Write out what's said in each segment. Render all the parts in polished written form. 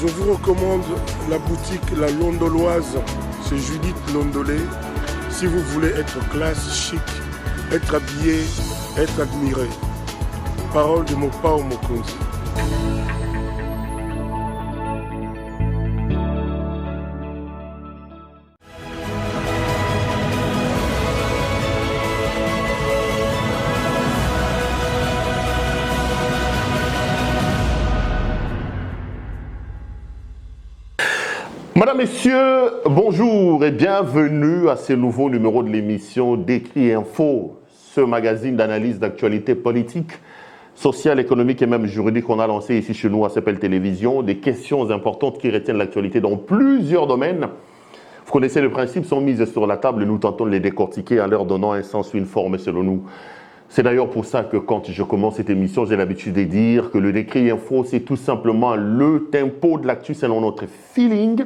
Je vous recommande la boutique La Londoloise, c'est Judith Londolé. Si vous voulez être classe, chic, être habillé, être admiré. Parole de Mopao Mokonzi. Madame, Messieurs, bonjour et bienvenue à ce nouveau numéro de l'émission Décrit Info, ce magazine d'analyse d'actualité politique, sociale, économique et même juridique qu'on a lancé ici chez nous à CPL Télévision, des questions importantes qui retiennent l'actualité dans plusieurs domaines. Vous connaissez le principe, sont mises sur la table et nous tentons de les décortiquer en leur donnant un sens ou une forme selon nous. C'est d'ailleurs pour ça que quand je commence cette émission, j'ai l'habitude de dire que le Décrit Info, c'est tout simplement le tempo de l'actu selon notre feeling.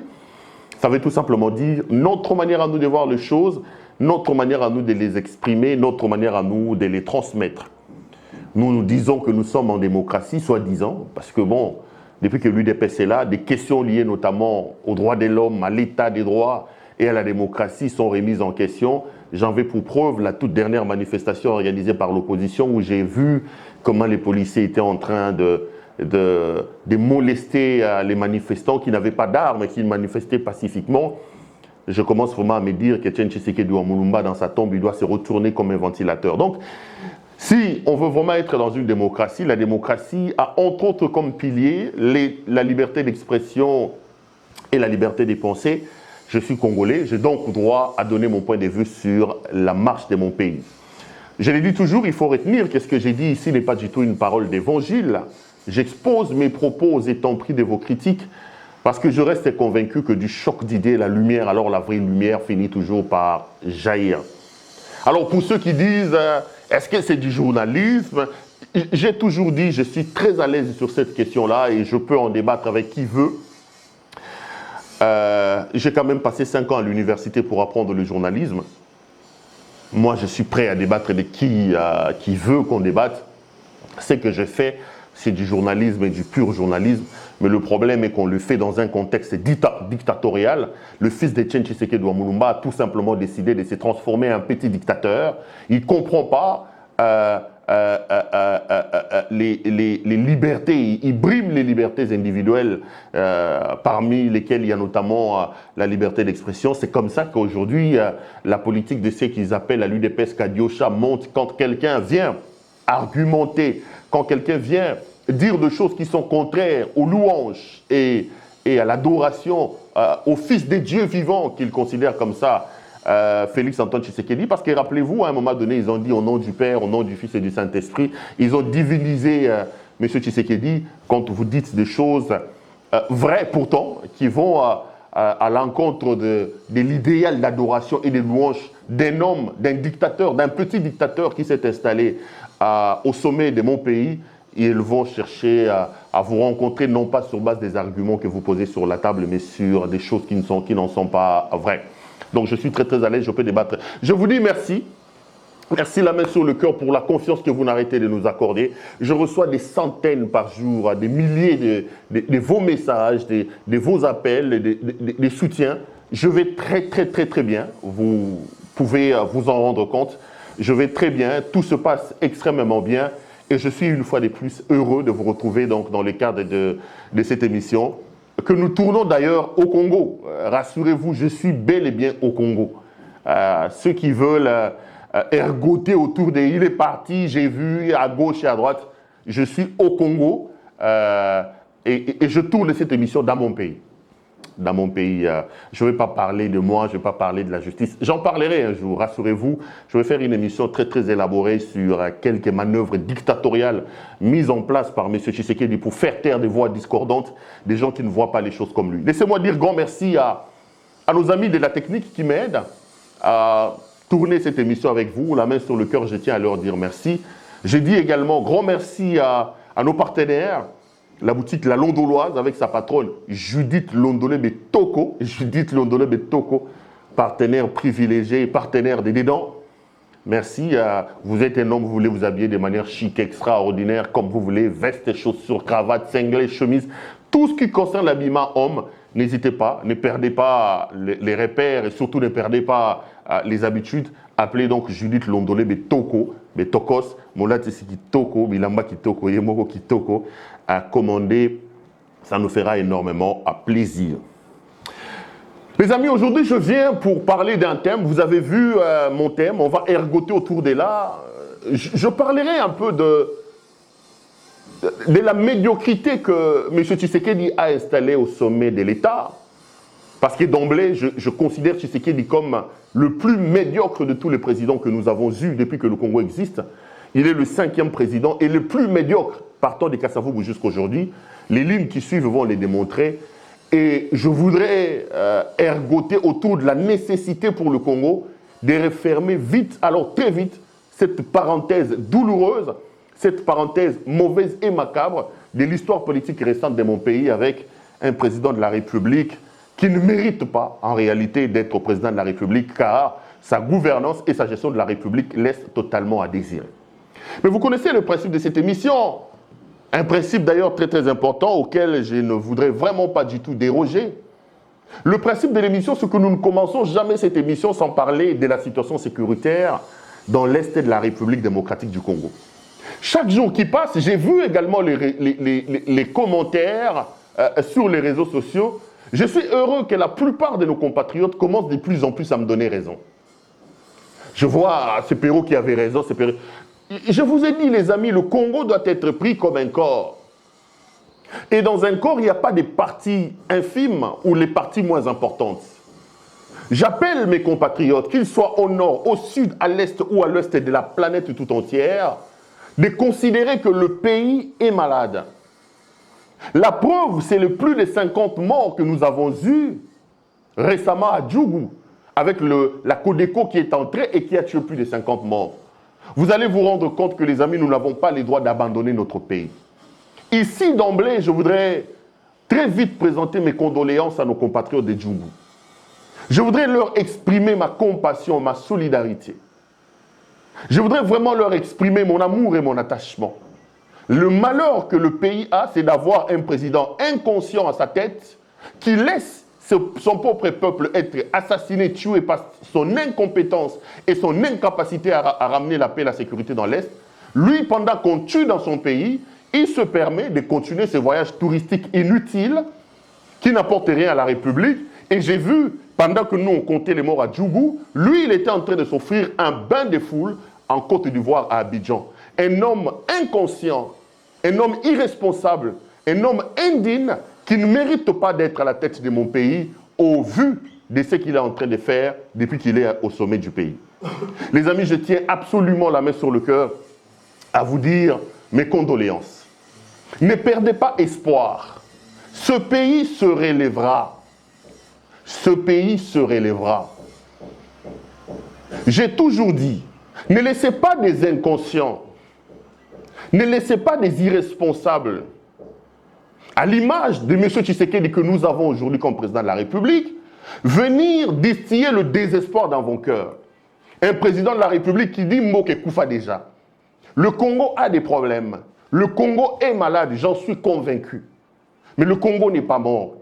Ça veut tout simplement dire notre manière à nous de voir les choses, notre manière à nous de les exprimer, notre manière à nous de les transmettre. Nous nous disons que nous sommes en démocratie, soi-disant, parce que bon, depuis que l'UDPS est là, des questions liées notamment aux droits de l'homme, à l'état des droits et à la démocratie sont remises en question. J'en veux pour preuve la toute dernière manifestation organisée par l'opposition où j'ai vu comment les policiers étaient en train de molester les manifestants qui n'avaient pas d'armes et qui manifestaient pacifiquement. Je commence vraiment à me dire qu'Etienne Tshisekedi Mulumba, dans sa tombe, il doit se retourner comme un ventilateur. Donc, si on veut vraiment être dans une démocratie, la démocratie a entre autres comme pilier la liberté d'expression et la liberté des pensées. Je suis congolais, j'ai donc droit à donner mon point de vue sur la marche de mon pays. Je l'ai dit toujours, il faut retenir que ce que j'ai dit ici n'est pas du tout une parole d'évangile. J'expose mes propos aux intempéries de vos critiques parce que je reste convaincu que du choc d'idées, la lumière, alors la vraie lumière finit toujours par jaillir. Alors pour ceux qui disent, est-ce que c'est du journalisme? J'ai toujours dit, je suis très à l'aise sur cette question-là et je peux en débattre avec qui veut. J'ai quand même passé 5 ans à l'université pour apprendre le journalisme. Moi, je suis prêt à débattre avec qui veut qu'on débatte. Ce que je fais, c'est du journalisme et du pur journalisme. Mais le problème est qu'on le fait dans un contexte dictatorial. Le fils d'Etienne Tshisekedi Mulumba a tout simplement décidé de se transformer en petit dictateur. Il ne comprend pas les libertés, il brime les libertés individuelles, parmi lesquelles il y a notamment la liberté d'expression. C'est comme ça qu'aujourd'hui, la politique de ce qu'ils appellent à l'UDPS Kadiocha monte quand quelqu'un vient argumenter, quand quelqu'un vient dire des choses qui sont contraires aux louanges et à l'adoration au Fils des dieux vivants qu'ils considèrent comme ça, Félix Antoine Tshisekedi, parce que rappelez-vous, à un moment donné, ils ont dit au nom du Père, au nom du Fils et du Saint-Esprit, ils ont divinisé M. Tshisekedi quand vous dites des choses vraies pourtant, qui vont à l'encontre de l'idéal d'adoration et de louange d'un homme, d'un dictateur, d'un petit dictateur qui s'est installé au sommet de mon pays. Ils vont chercher à vous rencontrer, non pas sur base des arguments que vous posez sur la table, mais sur des choses qui n'en sont pas vraies. Donc je suis très très à l'aise, je peux débattre. Je vous dis merci. Merci la main sur le cœur pour la confiance que vous n'arrêtez de nous accorder. Je reçois des centaines par jour, des milliers de vos messages, de vos appels, des soutiens. Je vais très très très très bien. Vous pouvez vous en rendre compte. Je vais très bien. Tout se passe extrêmement bien. Et je suis une fois de plus heureux de vous retrouver donc dans le cadre de cette émission que nous tournons d'ailleurs au Congo. Rassurez-vous, je suis bel et bien au Congo. Ceux qui veulent ergoter autour de il est parti, j'ai vu à gauche et à droite, je suis au Congo et je tourne cette émission dans mon pays. Dans mon pays, je ne vais pas parler de moi, je ne vais pas parler de la justice. J'en parlerai un jour, rassurez-vous. Je vais faire une émission très très élaborée sur quelques manœuvres dictatoriales mises en place par M. Tshisekedi pour faire taire des voix discordantes, des gens qui ne voient pas les choses comme lui. Laissez-moi dire grand merci à nos amis de la technique qui m'aident à tourner cette émission avec vous. La main sur le cœur, je tiens à leur dire merci. Je dis également grand merci à nos partenaires. La boutique La Londoloise avec sa patronne Judith Londolé Betoko. Judith Londolé Betoko, partenaire privilégié, partenaire des Dédans. Merci. Vous êtes un homme, vous voulez vous habiller de manière chic, extraordinaire, comme vous voulez. Veste, chaussures, cravate, cinglé, chemise. Tout ce qui concerne l'habillement homme, n'hésitez pas, ne perdez pas les repères et surtout ne perdez pas les habitudes. Appelez donc Judith Londolé Betoko, Betokos, Molatisi Kitoko, Bilamba Kitoko, Yemoko Kitoko, à commander. Ça nous fera énormément plaisir. Les amis, aujourd'hui, je viens pour parler d'un thème. Vous avez vu mon thème, on va ergoter autour de là. Je parlerai un peu de la médiocrité que M. Tshisekedi a installée au sommet de l'État. Parce que d'emblée, je considère Tshisekedi comme le plus médiocre de tous les présidents que nous avons eus depuis que le Congo existe. Il est le 5e président et le plus médiocre partant de Kasavubu jusqu'aujourd'hui. Les lignes qui suivent vont les démontrer. Et je voudrais ergoter autour de la nécessité pour le Congo de refermer vite, alors très vite, cette parenthèse douloureuse, cette parenthèse mauvaise et macabre de l'histoire politique récente de mon pays avec un président de la République qui ne mérite pas en réalité d'être président de la République car sa gouvernance et sa gestion de la République laissent totalement à désirer. Mais vous connaissez le principe de cette émission. Un principe d'ailleurs très très important auquel je ne voudrais vraiment pas du tout déroger. Le principe de l'émission, c'est que nous ne commençons jamais cette émission sans parler de la situation sécuritaire dans l'Est de la République démocratique du Congo. Chaque jour qui passe, j'ai vu également les commentaires sur les réseaux sociaux. Je suis heureux que la plupart de nos compatriotes commencent de plus en plus à me donner raison. Je vois ce Pérou qui avait raison, ce Pérou. Je vous ai dit, les amis, le Congo doit être pris comme un corps. Et dans un corps, il n'y a pas des parties infimes ou les parties moins importantes. J'appelle mes compatriotes, qu'ils soient au nord, au sud, à l'est ou à l'ouest de la planète tout entière, de considérer que le pays est malade. La preuve, c'est le plus de 50 morts que nous avons eus récemment à Djougou, avec la Codeco qui est entrée et qui a tué plus de 50 morts. Vous allez vous rendre compte que, les amis, nous n'avons pas le droit d'abandonner notre pays. Ici, d'emblée, je voudrais très vite présenter mes condoléances à nos compatriotes de Djougou. Je voudrais leur exprimer ma compassion, ma solidarité. Je voudrais vraiment leur exprimer mon amour et mon attachement. Le malheur que le pays a, c'est d'avoir un président inconscient à sa tête qui laisse son propre peuple être assassiné, tué par son incompétence et son incapacité à ramener la paix et la sécurité dans l'Est. Lui, pendant qu'on tue dans son pays, il se permet de continuer ses voyages touristiques inutiles qui n'apportent rien à la République. Et j'ai vu, pendant que nous on comptait les morts à Djougou, lui, il était en train de s'offrir un bain de foule en Côte d'Ivoire à Abidjan. Un homme inconscient, un homme irresponsable, un homme indigne qui ne mérite pas d'être à la tête de mon pays au vu de ce qu'il est en train de faire depuis qu'il est au sommet du pays. Les amis, je tiens absolument la main sur le cœur à vous dire mes condoléances. Ne perdez pas espoir. Ce pays se relèvera. Ce pays se relèvera. J'ai toujours dit, ne laissez pas des inconscients, ne laissez pas des irresponsables, à l'image de M. Tshisekedi que nous avons aujourd'hui comme président de la République, venir distiller le désespoir dans vos cœurs. Un président de la République qui dit « Mboke Koufa déjà ». Le Congo a des problèmes. Le Congo est malade, j'en suis convaincu. Mais le Congo n'est pas mort.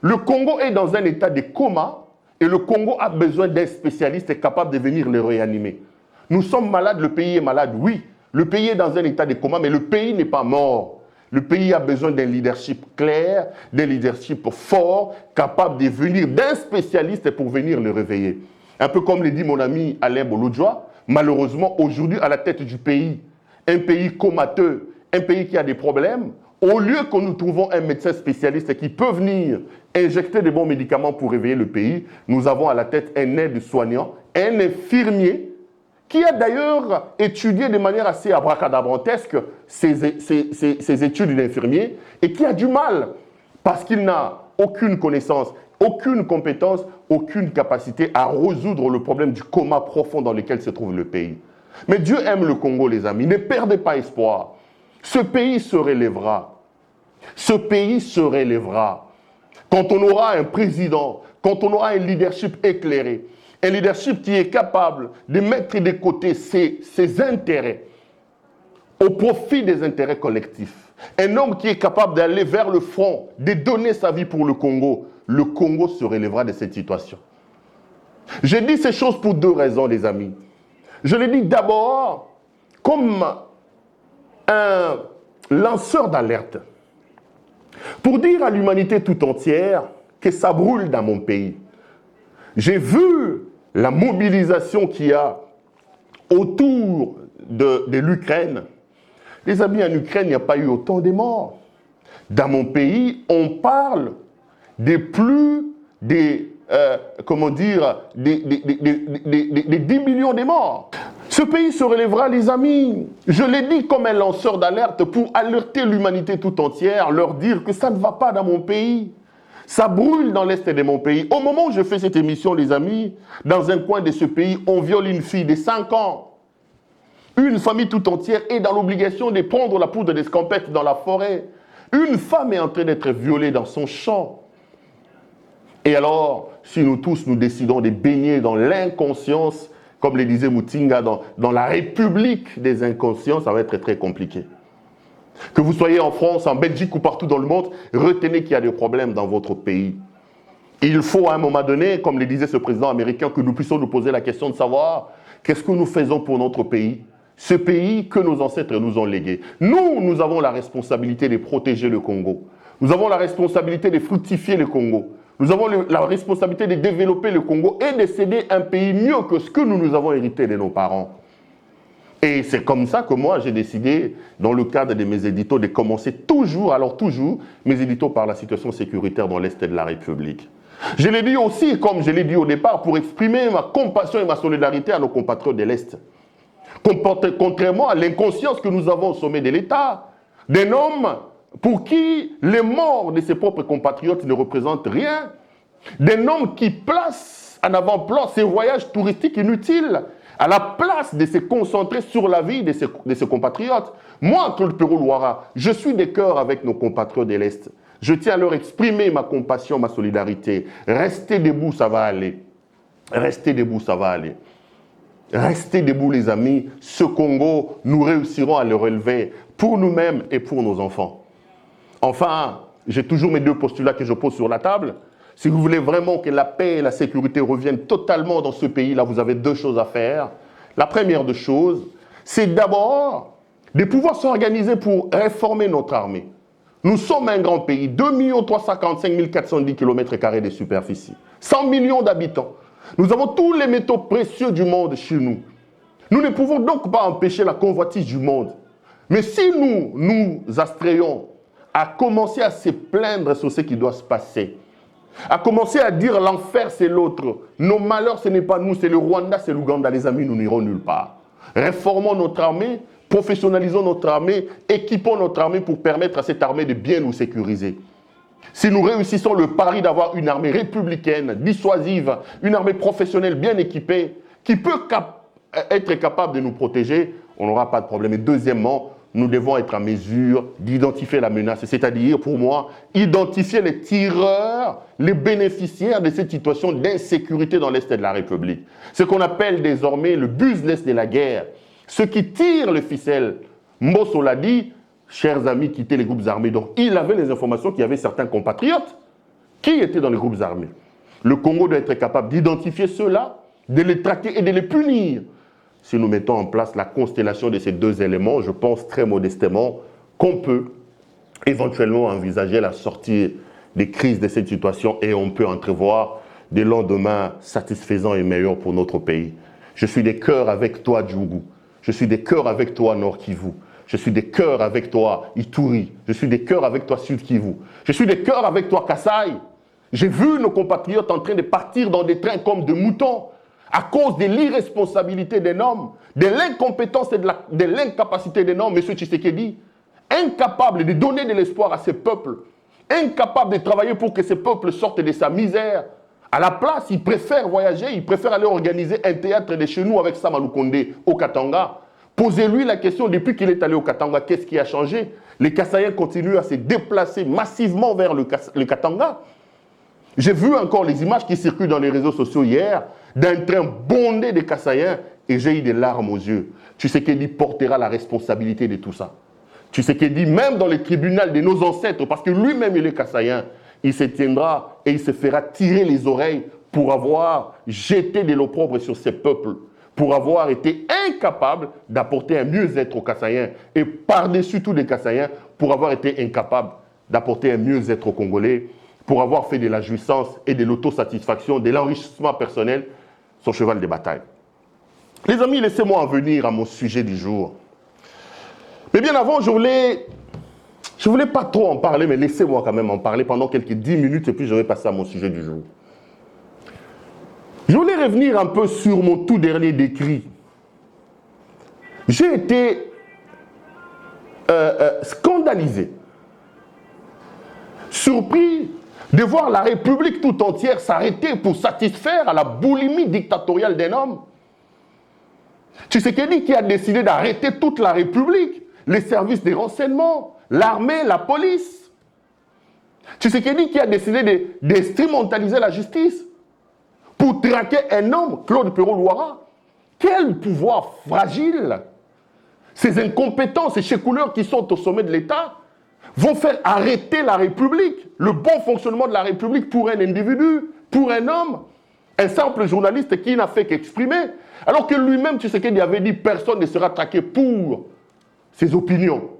Le Congo est dans un état de coma et le Congo a besoin d'un spécialiste capable de venir le réanimer. Nous sommes malades, le pays est malade, oui. Le pays est dans un état de coma, mais le pays n'est pas mort. Le pays a besoin d'un leadership clair, d'un leadership fort, capable de venir, d'un spécialiste pour venir le réveiller. Un peu comme le dit mon ami Alain Bolodjoa, malheureusement, aujourd'hui, à la tête du pays, un pays comateux, un pays qui a des problèmes, au lieu que nous trouvons un médecin spécialiste qui peut venir injecter des bons médicaments pour réveiller le pays, nous avons à la tête un aide-soignant, un infirmier, qui a d'ailleurs étudié de manière assez abracadabrantesque ses études d'infirmier et qui a du mal parce qu'il n'a aucune connaissance, aucune compétence, aucune capacité à résoudre le problème du coma profond dans lequel se trouve le pays. Mais Dieu aime le Congo, les amis. Ne perdez pas espoir. Ce pays se relèvera. Ce pays se relèvera. Quand on aura un président, quand on aura un leadership éclairé, un leadership qui est capable de mettre de côté ses intérêts au profit des intérêts collectifs. un homme qui est capable d'aller vers le front, de donner sa vie pour le Congo se relèvera de cette situation. Je dis ces choses pour deux raisons, les amis. Je le dis d'abord comme un lanceur d'alerte, pour dire à l'humanité tout entière que ça brûle dans mon pays. J'ai vu la mobilisation qu'il y a autour de l'Ukraine. Les amis, en Ukraine, il n'y a pas eu autant de morts. Dans mon pays, on parle des 10 millions de morts. Ce pays se relèvera, les amis. Je l'ai dit comme un lanceur d'alerte pour alerter l'humanité tout entière, leur dire que ça ne va pas dans mon pays. Ça brûle dans l'est de mon pays. Au moment où je fais cette émission, les amis, dans un coin de ce pays, on viole une fille de 5 ans. Une famille tout entière est dans l'obligation de prendre la poudre d'escampette dans la forêt. Une femme est en train d'être violée dans son champ. Et alors, si nous tous nous décidons de baigner dans l'inconscience, comme le disait Mutinga, dans la république des inconscients, ça va être très compliqué. Que vous soyez en France, en Belgique ou partout dans le monde, retenez qu'il y a des problèmes dans votre pays. Il faut à un moment donné, comme le disait ce président américain, que nous puissions nous poser la question de savoir qu'est-ce que nous faisons pour notre pays, ce pays que nos ancêtres nous ont légué. Nous avons la responsabilité de protéger le Congo. Nous avons la responsabilité de fructifier le Congo. Nous avons la responsabilité de développer le Congo et de céder un pays mieux que ce que nous avons hérité de nos parents. Et c'est comme ça que moi, j'ai décidé, dans le cadre de mes éditos, de commencer toujours, mes éditos par la situation sécuritaire dans l'Est de la République. Je l'ai dit aussi, comme je l'ai dit au départ, pour exprimer ma compassion et ma solidarité à nos compatriotes de l'Est. Contrairement à l'inconscience que nous avons au sommet de l'État, d'un homme pour qui les morts de ses propres compatriotes ne représentent rien, d'un homme qui place en avant-plan ses voyages touristiques inutiles, à la place de se concentrer sur la vie de ses compatriotes. Moi, Claude Perrault-Loira, je suis de cœur avec nos compatriotes de l'Est. Je tiens à leur exprimer ma compassion, ma solidarité. Restez debout, ça va aller. Restez debout, ça va aller. Restez debout, les amis. Ce Congo, nous réussirons à le relever pour nous-mêmes et pour nos enfants. Enfin, j'ai toujours mes deux postulats que je pose sur la table. Si vous voulez vraiment que la paix et la sécurité reviennent totalement dans ce pays-là, vous avez deux choses à faire. La première des choses, c'est d'abord de pouvoir s'organiser pour réformer notre armée. Nous sommes un grand pays, 2 345 410 km² de superficie, 100 millions d'habitants. Nous avons tous les métaux précieux du monde chez nous. Nous ne pouvons donc pas empêcher la convoitise du monde. Mais si nous nous astrayons à commencer à se plaindre sur ce qui doit se passer, à commencer à dire l'enfer c'est l'autre, nos malheurs ce n'est pas nous, c'est le Rwanda, c'est l'Ouganda, les amis, nous n'irons nulle part. Réformons notre armée, professionnalisons notre armée, équipons notre armée pour permettre à cette armée de bien nous sécuriser. Si nous réussissons le pari d'avoir une armée républicaine, dissuasive, une armée professionnelle bien équipée, qui peut être capable de nous protéger, on n'aura pas de problème. Et deuxièmement, nous devons être en mesure d'identifier la menace, c'est-à-dire, pour moi, identifier les tireurs, les bénéficiaires de cette situation d'insécurité dans l'Est de la République. Ce qu'on appelle désormais le business de la guerre. Ceux qui tirent le ficelle. Mbosso l'a dit, chers amis, quittez les groupes armés. Donc, il avait les informations qu'il y avait certains compatriotes qui étaient dans les groupes armés. Le Congo doit être capable d'identifier ceux-là, de les traquer et de les punir. Si nous mettons en place la constellation de ces deux éléments, je pense très modestement qu'on peut éventuellement envisager la sortie des crises de cette situation et on peut entrevoir des lendemains satisfaisants et meilleurs pour notre pays. Je suis de cœur avec toi, Djougou. Je suis de cœur avec toi, Nord Kivu. Je suis de cœur avec toi, Ituri. Je suis de cœur avec toi, Sud Kivu. Je suis de cœur avec toi, Kasaï. J'ai vu nos compatriotes en train de partir dans des trains comme de moutons à cause de l'irresponsabilité des hommes, de l'incompétence et de l'incapacité des hommes. M. Tshisekedi, incapable de donner de l'espoir à ces peuples, incapable de travailler pour que ces peuples sortent de sa misère. À la place, il préfère voyager, il préfère aller organiser un théâtre de chez nous avec Sama Lukonde au Katanga. Posez-lui la question, depuis qu'il est allé au Katanga, qu'est-ce qui a changé? Les Kassaïens continuent à se déplacer massivement vers le Katanga. J'ai vu encore les images qui circulent dans les réseaux sociaux hier d'un train bondé de Kassaïens et j'ai eu des larmes aux yeux. Tshisekedi portera la responsabilité de tout ça. Tshisekedi, même dans les tribunaux de nos ancêtres, parce que lui-même il est kassaïen, il se tiendra et il se fera tirer les oreilles pour avoir jeté de l'opprobre sur ces peuples, pour avoir été incapable d'apporter un mieux-être aux Kassaïens, et par-dessus tout des Kassaïens, pour avoir été incapable d'apporter un mieux-être aux Congolais, pour avoir fait de la jouissance et de l'autosatisfaction, de l'enrichissement personnel, son cheval de bataille. Les amis, laissez-moi en venir à mon sujet du jour. Mais bien avant, je voulais pas trop en parler, mais laissez-moi quand même en parler pendant quelques 10 minutes et puis je vais passer à mon sujet du jour. Je voulais revenir un peu sur mon tout dernier décrit. J'ai été scandalisé, surpris de voir la République tout entière s'arrêter pour satisfaire à la boulimie dictatoriale d'un homme. Tshisekedi qui a décidé d'arrêter toute la République, les services de renseignement, l'armée, la police. Tshisekedi qui a décidé d'instrumentaliser la justice pour traquer un homme, Claude Péro-Louara. Quel pouvoir fragile! Ces incompétents, ces chécouleurs qui sont au sommet de l'État vont faire arrêter la République, le bon fonctionnement de la République pour un individu, pour un homme, un simple journaliste qui n'a fait qu'exprimer, alors que lui-même, Tshisekedi avait dit personne ne sera traqué pour ses opinions.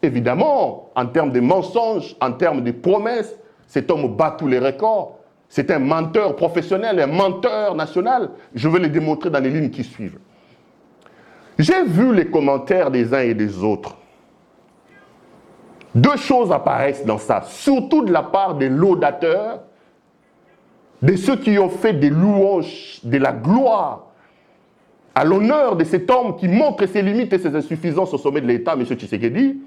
Évidemment, en termes de mensonges, en termes de promesses, cet homme bat tous les records. C'est un menteur professionnel, un menteur national. Je vais le démontrer dans les lignes qui suivent. J'ai vu les commentaires des uns et des autres. Deux choses apparaissent dans ça, surtout de la part des laudateurs, de ceux qui ont fait des louanges, de la gloire, à l'honneur de cet homme qui montre ses limites et ses insuffisances au sommet de l'État, M. Tshisekedi.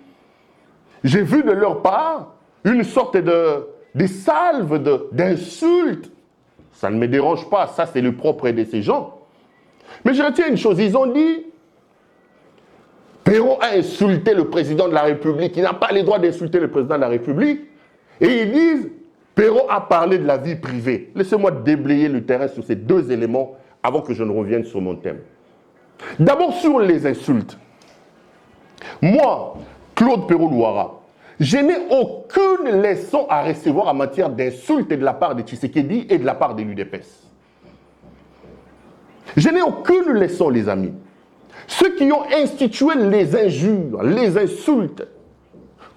J'ai vu de leur part une sorte de salve d'insultes. Ça ne me dérange pas, ça c'est le propre de ces gens. Mais je retiens une chose, ils ont dit Péro a insulté le président de la République, il n'a pas le droit d'insulter le président de la République. Et ils disent Péro a parlé de la vie privée. Laissez-moi déblayer le terrain sur ces deux éléments avant que je ne revienne sur mon thème. D'abord sur les insultes. Moi, Claude Péro-Louara, je n'ai aucune leçon à recevoir en matière d'insultes de la part de Tshisekedi et de la part de l'UDPS. Je n'ai aucune leçon, les amis. Ceux qui ont institué les injures, les insultes,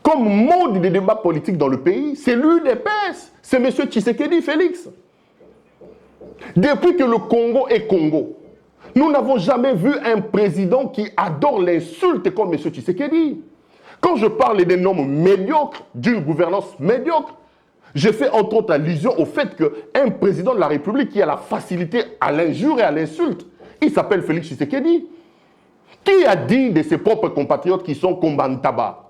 comme mode de débat politique dans le pays, c'est l'UDPS, c'est M. Tshisekedi Félix. Depuis que le Congo est Congo, nous n'avons jamais vu un président qui adore l'insulte comme M. Tshisekedi. Quand je parle d'un homme médiocre, d'une gouvernance médiocre, je fais entre autres allusion au fait qu'un président de la République qui a la facilité à l'injure et à l'insulte, il s'appelle Félix Tshisekedi. Qui a dit de ses propres compatriotes qui sont Kombantaba?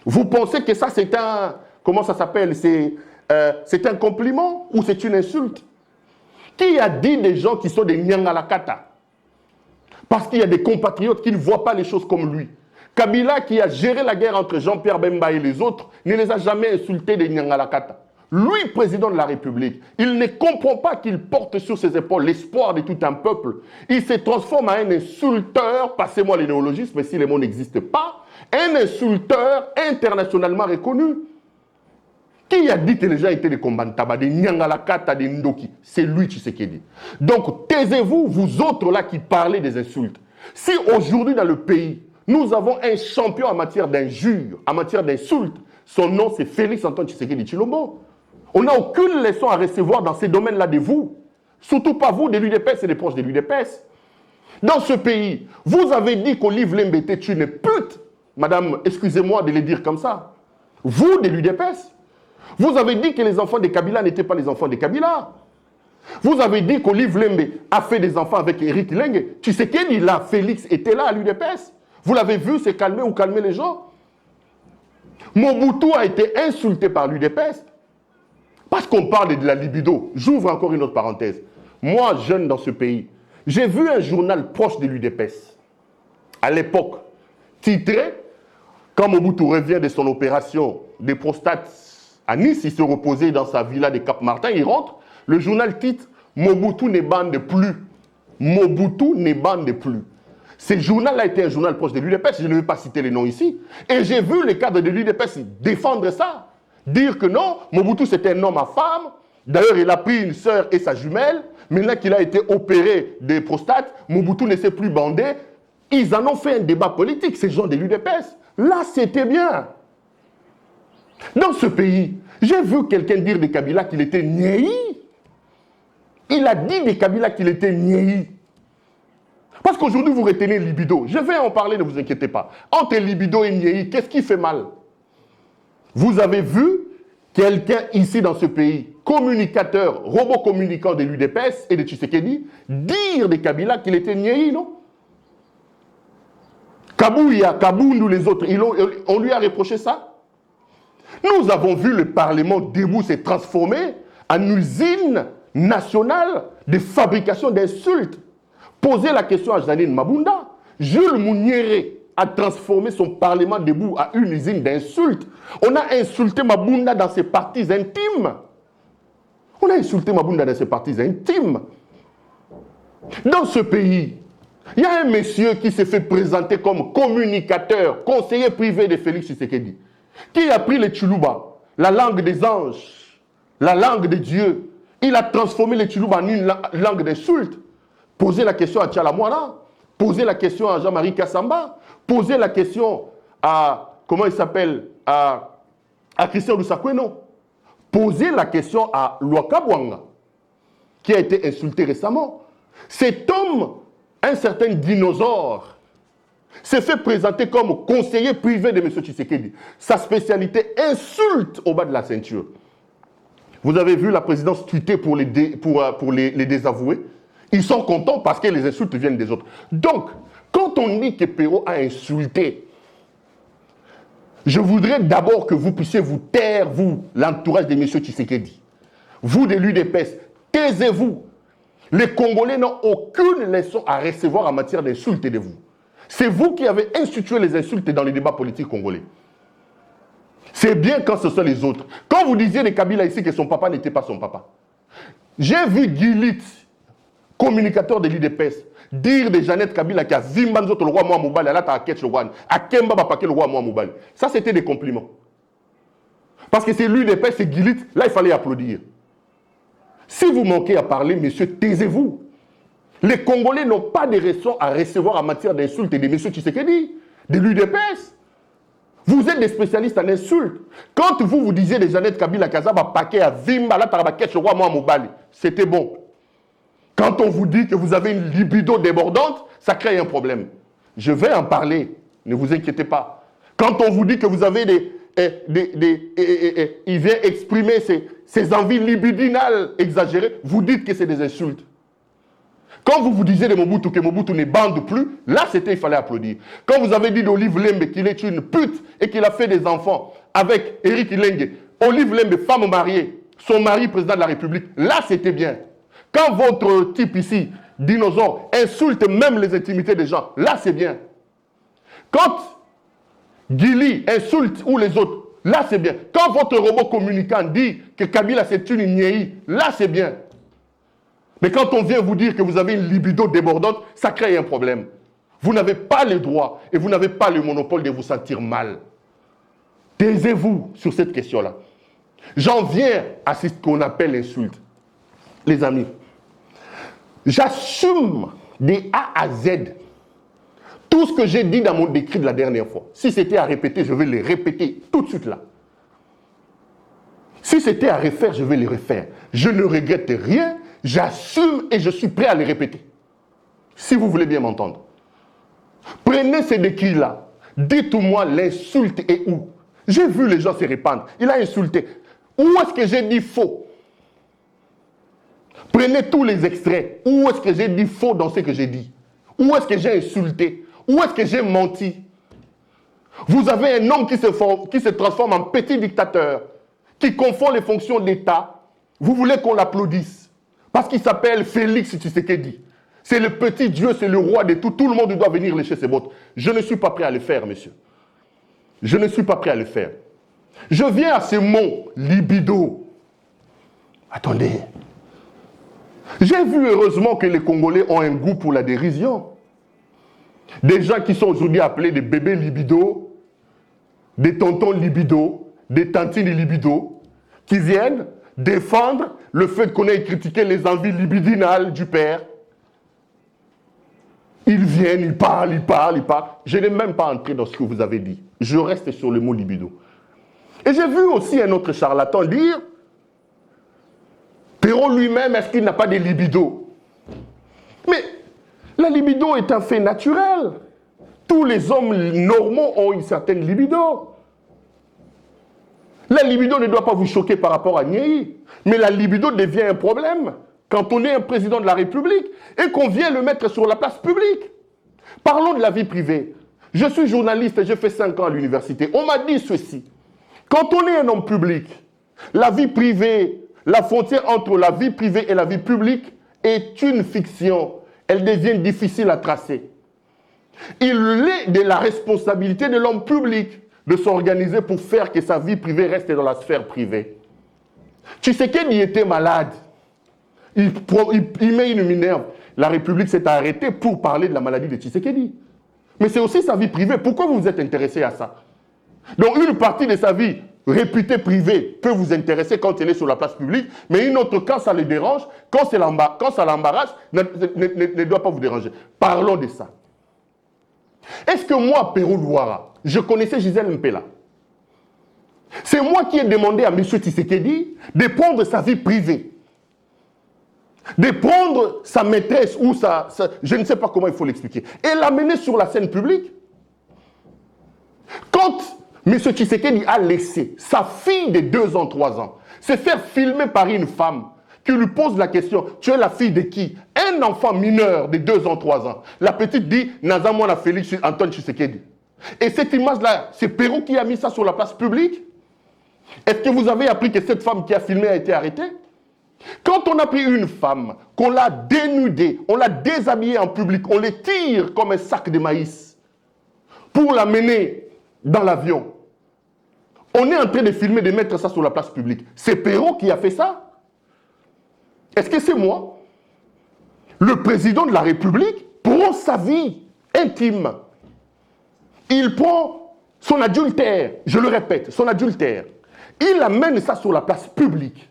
Vous pensez que ça c'est un... Comment ça s'appelle? C'est un compliment ou c'est une insulte? Qui a dit des gens qui sont des Nyangalakata? Parce qu'il y a des compatriotes qui ne voient pas les choses comme lui. Kabila, qui a géré la guerre entre Jean-Pierre Bemba et les autres, ne les a jamais insultés des Nyangalakata. Lui, président de la République, il ne comprend pas qu'il porte sur ses épaules l'espoir de tout un peuple. Il se transforme en un insulteur, passez-moi les néologismes, mais si les mots n'existent pas, un insulteur internationalement reconnu. Qui a dit que les gens étaient des Kombantaba, des Nyangalakata, des Ndoki? C'est lui, Tshisekedi. Donc, taisez-vous, vous autres là qui parlez des insultes. Si aujourd'hui dans le pays, nous avons un champion en matière d'injures, en matière d'insultes, son nom c'est Félix Antoine Tshisekedi Tshilombo. On n'a aucune leçon à recevoir dans ces domaines-là de vous. Surtout pas vous, de l'UDPS et des proches de l'UDPS. Dans ce pays, vous avez dit qu'Olive Lembe était une pute. Madame, excusez-moi de le dire comme ça. Vous, de l'UDPS. Vous avez dit que les enfants de Kabila n'étaient pas les enfants de Kabila. Vous avez dit qu'Olive Lembe a fait des enfants avec Eric Leng. Tshisekedi, là, Félix était là à l'UDPS. Vous l'avez vu, c'est calmer ou calmer les gens. Mobutu a été insulté par l'UDPS. Parce qu'on parle de la libido, j'ouvre encore une autre parenthèse. Moi, jeune dans ce pays, j'ai vu un journal proche de l'UDPS, à l'époque, titré, quand Mobutu revient de son opération des prostates à Nice, il se reposait dans sa villa de Cap-Martin, il rentre, le journal titre « Mobutu ne bande plus ». Mobutu ne bande plus. Ce journal-là était un journal proche de l'UDPS, je ne vais pas citer les noms ici. Et j'ai vu les cadres de l'UDPS défendre ça. Dire que non, Mobutu c'était un homme à femme. D'ailleurs, il a pris une sœur et sa jumelle. Maintenant qu'il a été opéré des prostates, Mobutu ne s'est plus bandé. Ils en ont fait un débat politique, ces gens de l'UDPS. Là, c'était bien. Dans ce pays, j'ai vu quelqu'un dire de Kabila qu'il était Niei. Il a dit de Kabila qu'il était Niei. Parce qu'aujourd'hui, vous retenez libido. Je vais en parler, ne vous inquiétez pas. Entre libido et Niei, qu'est-ce qui fait mal? Vous avez vu quelqu'un ici dans ce pays, communicateur, robot communicant de l'UDPS et de Tshisekedi, dire de Kabila qu'il était Niei, non? Kabouya, Kaboundou, les autres, on lui a reproché ça. Nous avons vu le Parlement debout se transformer en usine nationale de fabrication d'insultes. Poser la question à Janine Mabunda. Jules Mouniéré a transformé son Parlement debout à une usine d'insultes. On a insulté Mabunda dans ses parties intimes. On a insulté Mabunda dans ses parties intimes. Dans ce pays, il y a un monsieur qui s'est fait présenter comme communicateur, conseiller privé de Félix Tshisekedi, qui a pris le Tsholuba, la langue des anges, la langue de Dieu. Il a transformé le Tsholuba en une langue d'insulte. Posez la question à Tchalamouana, posez la question à Jean-Marie Kassamba, posez la question à, comment il s'appelle, à Christian Lusakweno. Posez la question à Luakabwanga, qui a été insulté récemment. Cet homme, un certain dinosaure, s'est fait présenter comme conseiller privé de M. Tshisekedi. Sa spécialité, insulte au bas de la ceinture. Vous avez vu la présidence tweeter pour les désavoués. Ils sont contents parce que les insultes viennent des autres. Donc, quand on dit que Perrault a insulté, je voudrais d'abord que vous puissiez vous taire, vous, l'entourage de M. Tshisekedi. Vous de l'UDPS, taisez-vous. Les Congolais n'ont aucune leçon à recevoir en matière d'insultes de vous. C'est vous qui avez institué les insultes dans les débats politiques congolais. C'est bien quand ce sont les autres. Quand vous disiez de Kabila ici que son papa n'était pas son papa. J'ai vu Guilit, communicateur de l'IDPS, dire de Jeannette Kabila qui a Vimbanzo le roi Moubali, à la Taket le roi, à Kemba Bapake le roi Moubali. Ça, c'était des compliments. Parce que c'est l'UDPS, c'est Guilit, là, il fallait applaudir. Si vous manquez à parler, messieurs, taisez-vous. Les Congolais n'ont pas de raison à recevoir en matière d'insultes de M. Tshisekedi, de l'UDPS. Vous êtes des spécialistes en insultes. Quand vous disiez de Jeannette Kabila, Kazaba, Paquet, à Vimba, la Tarabaket, le roi Moubali, c'était bon. Quand on vous dit que vous avez une libido débordante, ça crée un problème. Je vais en parler, ne vous inquiétez pas. Quand on vous dit que vous avez il vient exprimer ses envies libidinales exagérées, vous dites que c'est des insultes. Quand vous vous disiez de Mobutu que Mobutu ne bande plus, là il fallait applaudir. Quand vous avez dit d'Olive Lembe qu'il est une pute et qu'il a fait des enfants avec Eric Lengue, Olive Lembe, femme mariée, son mari président de la République, là c'était bien. Quand votre type ici, dinosaure, insulte même les intimités des gens, là c'est bien. Quand Guili insulte ou les autres, là c'est bien. Quand votre robot communicant dit que Kabila c'est une niaï, là c'est bien. Mais quand on vient vous dire que vous avez une libido débordante, ça crée un problème. Vous n'avez pas le droit et vous n'avez pas le monopole de vous sentir mal. Taisez-vous sur cette question-là. J'en viens à ce qu'on appelle l'insulte. Les amis, j'assume des A à Z tout ce que j'ai dit dans mon décrit de la dernière fois. Si c'était à répéter, je vais le répéter tout de suite là. Si c'était à refaire, je vais le refaire. Je ne regrette rien, j'assume et je suis prêt à le répéter. Si vous voulez bien m'entendre. Prenez ces décrits-là. Dites-moi l'insulte est où? J'ai vu les gens se répandre. Il a insulté. Où est-ce que j'ai dit faux? Prenez tous les extraits. Où est-ce que j'ai dit faux dans ce que j'ai dit? Où est-ce que j'ai insulté? Où est-ce que j'ai menti? Vous avez un homme qui se transforme en petit dictateur, qui confond les fonctions d'État. Vous voulez qu'on l'applaudisse parce qu'il s'appelle Félix Tshisekedi. C'est le petit Dieu, c'est le roi de tout. Tout le monde doit venir lécher ses bottes. Je ne suis pas prêt à le faire, monsieur. Je ne suis pas prêt à le faire. Je viens à ce mot, libido. Attendez. J'ai vu heureusement que les Congolais ont un goût pour la dérision. Des gens qui sont aujourd'hui appelés des bébés libido, des tontons libido, des tantines libido, qui viennent défendre le fait qu'on ait critiqué les envies libidinales du père. Ils viennent, ils parlent. Je n'ai même pas entré dans ce que vous avez dit. Je reste sur le mot libido. Et j'ai vu aussi un autre charlatan dire, Perrault lui-même, est-ce qu'il n'a pas de libido? Mais la libido est un fait naturel. Tous les hommes normaux ont une certaine libido. La libido ne doit pas vous choquer par rapport à Niéhi. Mais la libido devient un problème quand on est un président de la République et qu'on vient le mettre sur la place publique. Parlons de la vie privée. Je suis journaliste et j'ai fait 5 ans à l'université. On m'a dit ceci. Quand on est un homme public, la vie privée, la frontière entre la vie privée et la vie publique est une fiction. Elle devient difficile à tracer. Il est de la responsabilité de l'homme public de s'organiser pour faire que sa vie privée reste dans la sphère privée. Tshisekedi était malade. Il met une minerve. La République s'est arrêtée pour parler de la maladie de Tshisekedi. Mais c'est aussi sa vie privée. Pourquoi vous vous êtes intéressé à ça? Donc une partie de sa vie réputée privée peut vous intéresser quand elle est sur la place publique, mais une autre, quand ça le dérange, quand ça l'embarrasse, ne doit pas vous déranger. Parlons de ça. Est-ce que moi, Perrault Louara, je connaissais Gisèle Mpela? C'est moi qui ai demandé à M. Tshisekedi de prendre sa vie privée, de prendre sa maîtresse ou je ne sais pas comment il faut l'expliquer, et l'amener sur la scène publique. Quand M. Tshisekedi a laissé sa fille de 2 ans, 3 ans se faire filmer par une femme qui lui pose la question, tu es la fille de qui? Un enfant mineur de 2 ans, 3 ans. La petite dit, Nazamona Félix Antoine Tshisekedi. Et cette image-là, c'est Perrault qui a mis ça sur la place publique. Est-ce que vous avez appris que cette femme qui a filmé a été arrêtée? Quand on a pris une femme, qu'on l'a dénudée, on l'a déshabillée en public, on les tire comme un sac de maïs pour la mener dans l'avion. On est en train de filmer, de mettre ça sur la place publique. C'est Perrault qui a fait ça? Est-ce que c'est moi? Le président de la République prend sa vie intime. Il prend son adultère, je le répète, son adultère. Il amène ça sur la place publique.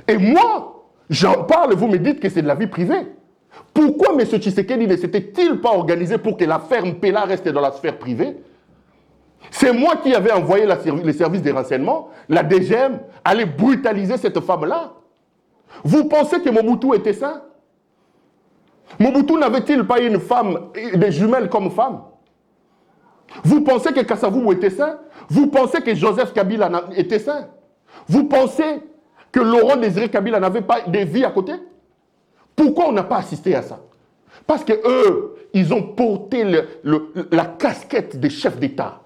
Et moi, j'en parle, vous me dites que c'est de la vie privée. Pourquoi M. Tshisekedi ne s'était-il pas organisé pour que l'affaire Mpela reste dans la sphère privée? C'est moi qui avais envoyé les services des renseignements, la DGM, aller brutaliser cette femme-là. Vous pensez que Mobutu était sain? Mobutu n'avait-il pas une femme, des jumelles comme femme? Vous pensez que Kasavubu était sain? Vous pensez que Joseph Kabila était sain? Vous pensez que Laurent Désiré Kabila n'avait pas des vies à côté? Pourquoi on n'a pas assisté à ça? Parce que eux, ils ont porté la casquette des chefs d'État.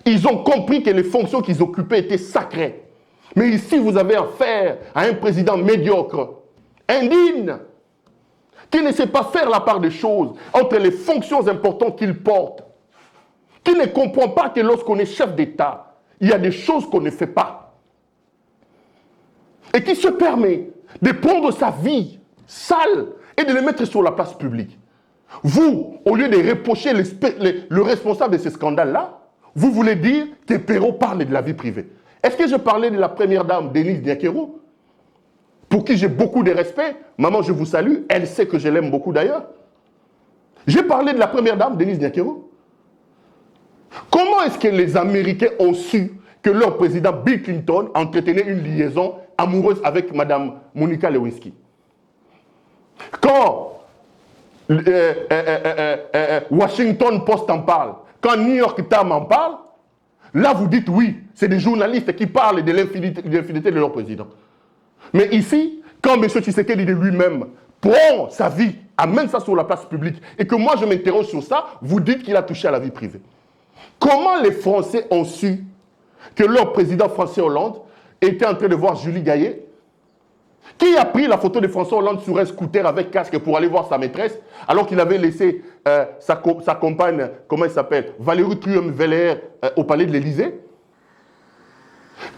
Ils ont compris que les fonctions qu'ils occupaient étaient sacrées. Mais ici, vous avez affaire à un président médiocre, indigne, qui ne sait pas faire la part des choses entre les fonctions importantes qu'il porte, qui ne comprend pas que lorsqu'on est chef d'État, il y a des choses qu'on ne fait pas. Et qui se permet de prendre sa vie sale et de le mettre sur la place publique. Vous, au lieu de reprocher le responsable de ce scandale-là, vous voulez dire que Perrault parle de la vie privée. Est-ce que je parlais de la première dame, Denise Diakerou, pour qui j'ai beaucoup de respect? Maman, je vous salue. Elle sait que je l'aime beaucoup d'ailleurs. J'ai parlé de la première dame, Denise Diakerou. Comment est-ce que les Américains ont su que leur président Bill Clinton entretenait une liaison amoureuse avec Mme Monica Lewinsky? Quand Washington Post en parle, quand New York Times en parle, là vous dites oui, c'est des journalistes qui parlent de l'infidélité de leur président. Mais ici, quand M. Tshisekedi de lui-même prend sa vie, amène ça sur la place publique, et que moi je m'interroge sur ça, vous dites qu'il a touché à la vie privée. Comment les Français ont su que leur président François Hollande était en train de voir Julie Gaillet? Qui a pris la photo de François Hollande sur un scooter avec casque pour aller voir sa maîtresse, alors qu'il avait laissé sa compagne, comment elle s'appelle, Valérie Trierweiler au palais de l'Élysée?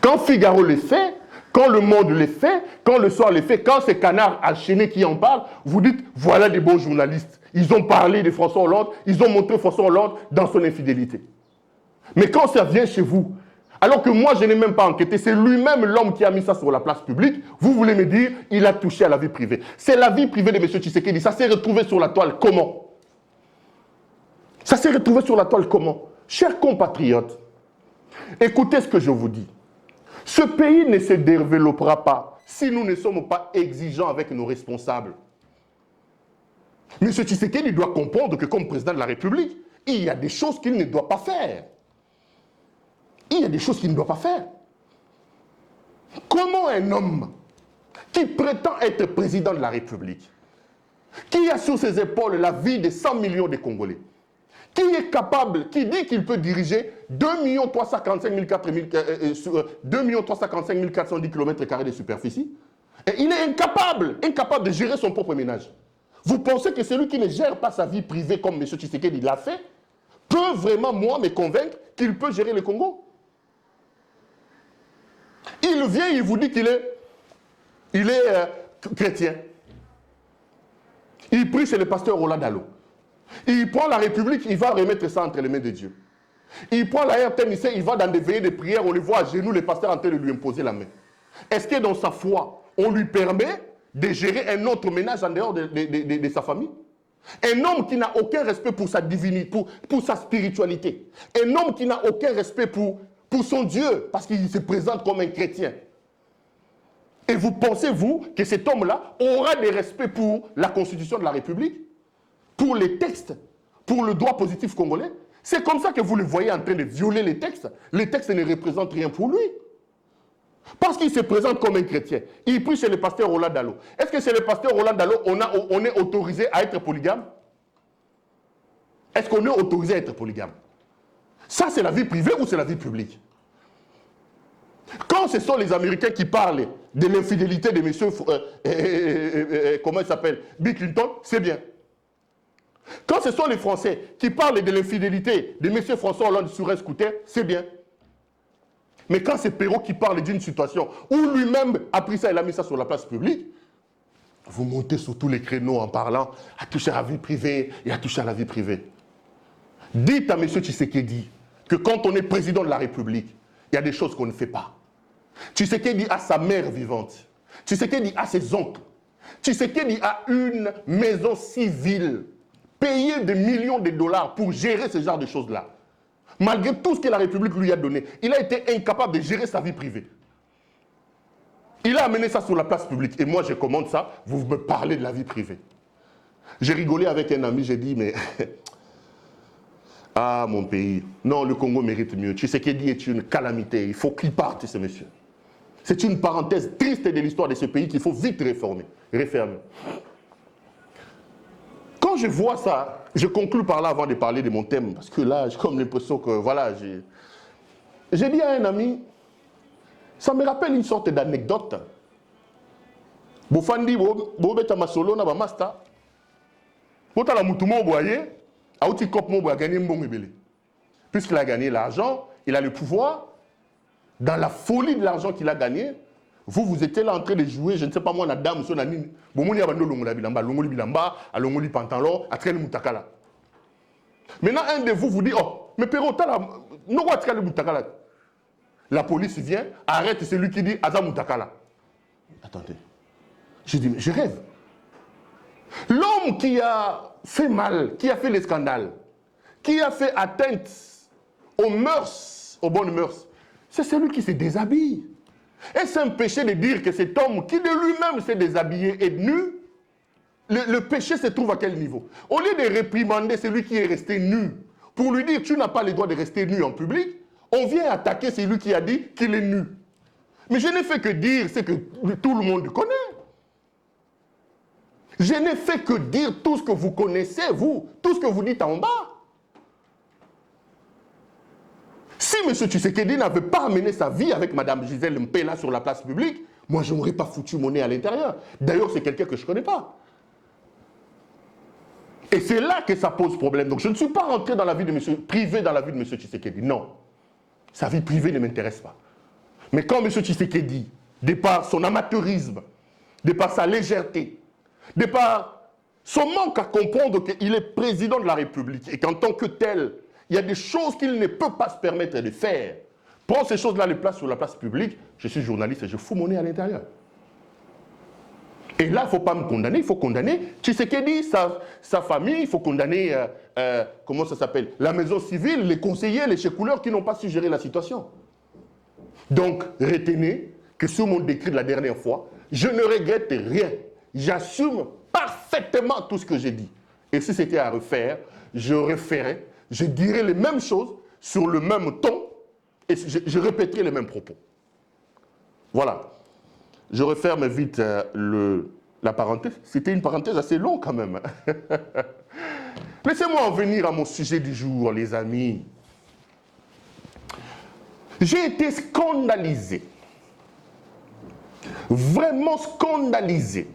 Quand Figaro le sait, Quand le monde les fait, quand le soir les fait, quand c'est Canard enchaîné qui en parle, vous dites, voilà des bons journalistes. Ils ont parlé de François Hollande, ils ont montré François Hollande dans son infidélité. Mais quand ça vient chez vous, alors que moi je n'ai même pas enquêté, c'est lui-même l'homme qui a mis ça sur la place publique, vous voulez me dire, il a touché à la vie privée. C'est la vie privée de M. Tshisekedi, ça s'est retrouvé sur la toile comment? Ça s'est retrouvé sur la toile comment? Chers compatriotes, écoutez ce que je vous dis. Ce pays ne se développera pas si nous ne sommes pas exigeants avec nos responsables. M. Tshisekedi doit comprendre que comme président de la République, il y a des choses qu'il ne doit pas faire. Il y a des choses qu'il ne doit pas faire. Comment un homme qui prétend être président de la République, qui a sur ses épaules la vie de 100 millions de Congolais, qui est capable, qui dit qu'il peut diriger 2 345 410 km² de superficie, et il est incapable de gérer son propre ménage. Vous pensez que celui qui ne gère pas sa vie privée comme M. Tshisekedi l'a fait, peut vraiment, moi, me convaincre qu'il peut gérer le Congo? Il vient, il vous dit qu'il est chrétien. Il prie chez le pasteur Roland Dalo. Il prend la République, il va remettre ça entre les mains de Dieu. Il prend la RTNC, il va dans des veillées de prière, on le voit à genoux, le pasteur en train de lui imposer la main. Est-ce que dans sa foi, on lui permet de gérer un autre ménage en dehors de sa famille? Un homme qui n'a aucun respect pour sa divinité, pour sa spiritualité. Un homme qui n'a aucun respect pour son Dieu, parce qu'il se présente comme un chrétien. Et vous pensez, vous, que cet homme-là aura des respects pour la Constitution de la République, pour les textes, pour le droit positif congolais? C'est comme ça que vous le voyez en train de violer les textes. Les textes ne représentent rien pour lui. Parce qu'il se présente comme un chrétien. Il prie chez le pasteur Roland Dalo. Est-ce que chez le pasteur Roland Dalo, on est autorisé à être polygame? Est-ce qu'on est autorisé à être polygame? Ça, c'est la vie privée ou c'est la vie publique? Quand ce sont les Américains qui parlent de l'infidélité de monsieur, comment il s'appelle, Bill Clinton, c'est bien. Quand ce sont les Français qui parlent de l'infidélité de monsieur François Hollande sur un scooter, c'est bien. Mais quand c'est Perrault qui parle d'une situation où lui-même a pris ça et a mis ça sur la place publique, vous montez sur tous les créneaux en parlant à toucher à la vie privée et à toucher à la vie privée. Dites à M. Tshisekedi que quand on est président de la République, il y a des choses qu'on ne fait pas. Tshisekedi a sa mère vivante. Tshisekedi a ses oncles. Tshisekedi a une maison civile payée de millions de dollars pour gérer ce genre de choses-là. Malgré tout ce que la République lui a donné, il a été incapable de gérer sa vie privée. Il a amené ça sur la place publique. Et moi, je commande ça, vous me parlez de la vie privée. J'ai rigolé avec un ami, j'ai dit, mais... ah, mon pays. Non, le Congo mérite mieux. Tshisekedi est une calamité. Il faut qu'il parte, ce monsieur. C'est une parenthèse triste de l'histoire de ce pays qu'il faut vite refermer. Quand je vois ça, je conclue par là avant de parler de mon thème, parce que là, j'ai comme l'impression que, voilà, j'ai dit à un ami, ça me rappelle une sorte d'anecdote. Bofandi, bobeta masolo na ba master. Bota la mutumo boye, auti kop mo boye gagner mbongo ebele. Puisqu'il a gagné l'argent, il a le pouvoir. Dans la folie de l'argent qu'il a gagné, vous étiez là en train de jouer, je ne sais pas moi, la dame, son ami, bomoni abando longola bilamba, longoli bilamba, a longoli pantalon, a traîné mutakala. Maintenant, un de vous dit, oh, mais Perrault, t'as la, non quoi traîner mutakala. La police vient, arrête celui qui dit, aza mutakala. Attendez, je dis, mais je rêve. L'homme qui a fait mal, qui a fait les scandales, qui a fait atteinte aux mœurs, aux bonnes mœurs, c'est celui qui se déshabille. Et c'est un péché de dire que cet homme qui de lui-même s'est déshabillé et nu, le péché se trouve à quel niveau? Au lieu de réprimander celui qui est resté nu, pour lui dire tu n'as pas le droit de rester nu en public, on vient attaquer celui qui a dit qu'il est nu. Mais je n'ai fait que dire ce que tout le monde connaît. Je n'ai fait que dire tout ce que vous connaissez, vous, tout ce que vous dites en bas. Si M. Tshisekedi n'avait pas amené sa vie avec Mme Gisèle Mpela sur la place publique, moi je n'aurais pas foutu mon nez à l'intérieur. D'ailleurs, c'est quelqu'un que je ne connais pas. Et c'est là que ça pose problème. Donc je ne suis pas rentré dans la vie de M. privé dans la vie de M. Tshisekedi. Non. Sa vie privée ne m'intéresse pas. Mais quand M. Tshisekedi de par son amateurisme, de par sa légèreté, de par son manque à comprendre qu'il est président de la République et qu'en tant que tel, il y a des choses qu'il ne peut pas se permettre de faire. Prends ces choses-là, les places sur la place publique, je suis journaliste et je fous mon nez à l'intérieur. Et là, il ne faut pas me condamner, il faut condamner Tshisekedi, sa famille, il faut condamner, comment ça s'appelle, la maison civile, les conseillers, les chefs-couleurs qui n'ont pas su gérer la situation. Donc, retenez que sur mon décret de la dernière fois, je ne regrette rien. J'assume parfaitement tout ce que j'ai dit. Et si c'était à refaire, je referais, je dirais les mêmes choses sur le même ton et je répéterai les mêmes propos. Voilà. Je referme vite la parenthèse. C'était une parenthèse assez longue quand même. Laissez-moi en venir à mon sujet du jour, les amis. J'ai été scandalisé. Vraiment scandalisé.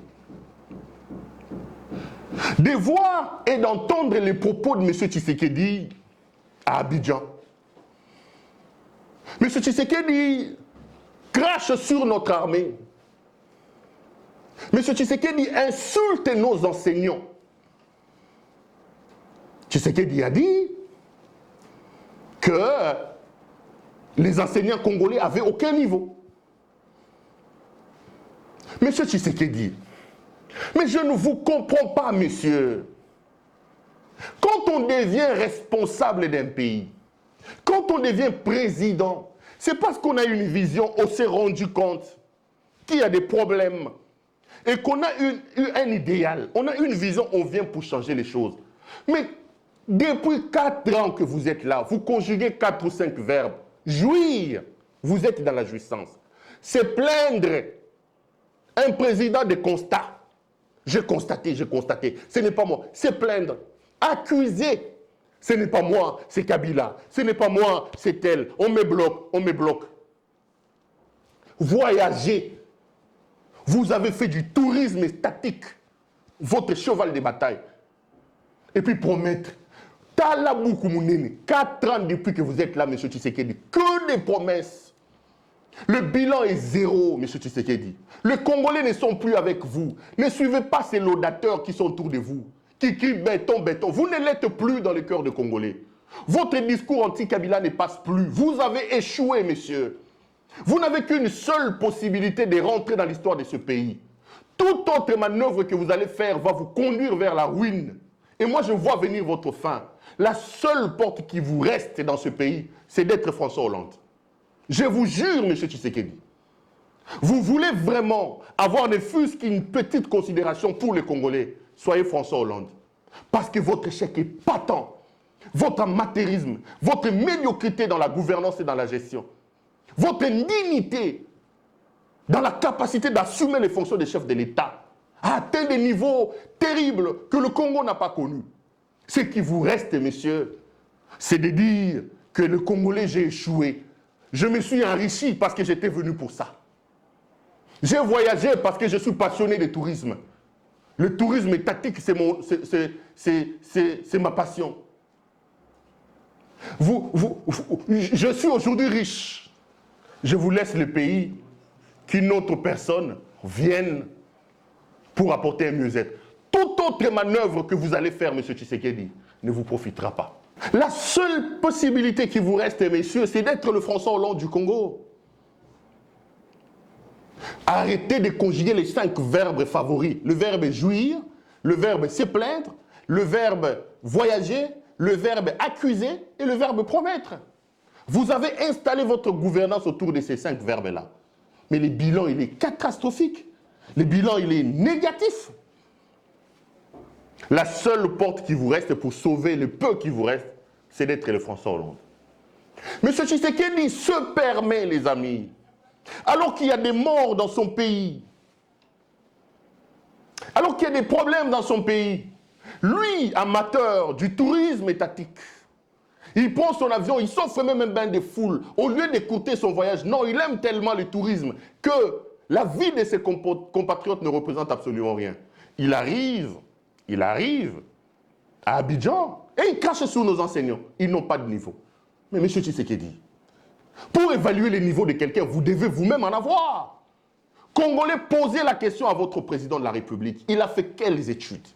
De voir et d'entendre les propos de M. Tshisekedi à Abidjan. M. Tshisekedi crache sur notre armée. M. Tshisekedi insulte nos enseignants. Tshisekedi a dit que les enseignants congolais n'avaient aucun niveau. M. Tshisekedi, mais je ne vous comprends pas, monsieur. Quand on devient responsable d'un pays, quand on devient président, c'est parce qu'on a une vision, on s'est rendu compte qu'il y a des problèmes et qu'on a eu un idéal, on a une vision, on vient pour changer les choses. Mais depuis 4 ans que vous êtes là, vous conjuguez 4 ou 5 verbes. Jouir, vous êtes dans la jouissance. C'est plaindre un président de constat. J'ai constaté, ce n'est pas moi. C'est plaindre. Accuser, ce n'est pas moi, c'est Kabila. Ce n'est pas moi, c'est elle. On me bloque, on me bloque. Voyager. Vous avez fait du tourisme statique, votre cheval de bataille. Et puis promettre. Talaboukou Mounene, 4 ans depuis que vous êtes là, M. Tshisekedi, que des promesses. Le bilan est zéro, M. Tshisekedi. Les Congolais ne sont plus avec vous. Ne suivez pas ces laudateurs qui sont autour de vous, qui crient béton, béton. Vous ne l'êtes plus dans le cœur des Congolais. Votre discours anti-Kabila ne passe plus. Vous avez échoué, monsieur. Vous n'avez qu'une seule possibilité de rentrer dans l'histoire de ce pays. Toute autre manœuvre que vous allez faire va vous conduire vers la ruine. Et moi, je vois venir votre fin. La seule porte qui vous reste dans ce pays, c'est d'être François Hollande. Je vous jure, M. Tshisekedi, vous voulez vraiment avoir ne fût-ce qu'une petite considération pour les Congolais, soyez François Hollande. Parce que votre échec est patent. Votre amateurisme, votre médiocrité dans la gouvernance et dans la gestion, votre indignité dans la capacité d'assumer les fonctions des chefs de l'État a atteint des niveaux terribles que le Congo n'a pas connus. Ce qui vous reste, messieurs, c'est de dire que le Congolais, j'ai échoué. Je me suis enrichi parce que j'étais venu pour ça. J'ai voyagé parce que je suis passionné de tourisme. Le tourisme étatique, c'est ma passion. Je suis aujourd'hui riche. Je vous laisse le pays qu'une autre personne vienne pour apporter un mieux-être. Toute autre manœuvre que vous allez faire, M. Tshisekedi, ne vous profitera pas. La seule possibilité qui vous reste, messieurs, c'est d'être le François Hollande du Congo. Arrêtez de conjuguer les 5 verbes favoris. Le verbe jouir, le verbe se plaindre, le verbe voyager, le verbe accuser et le verbe promettre. Vous avez installé votre gouvernance autour de ces 5 verbes-là. Mais le bilan, il est catastrophique. Le bilan, il est négatif. La seule porte qui vous reste pour sauver le peu qui vous reste, c'est d'être le François Hollande. M. Tshisekedi se permet, les amis, alors qu'il y a des morts dans son pays, alors qu'il y a des problèmes dans son pays, lui, amateur du tourisme étatique, il prend son avion, il s'offre même un bain de foule. Au lieu d'écouter son voyage, non, il aime tellement le tourisme que la vie de ses compatriotes ne représente absolument rien. Il arrive à Abidjan et il crache sur nos enseignants. Ils n'ont pas de niveau. Mais M. Tshisekedi, pour évaluer le niveau de quelqu'un, vous devez vous-même en avoir. Congolais, posez la question à votre président de la République. Il a fait quelles études?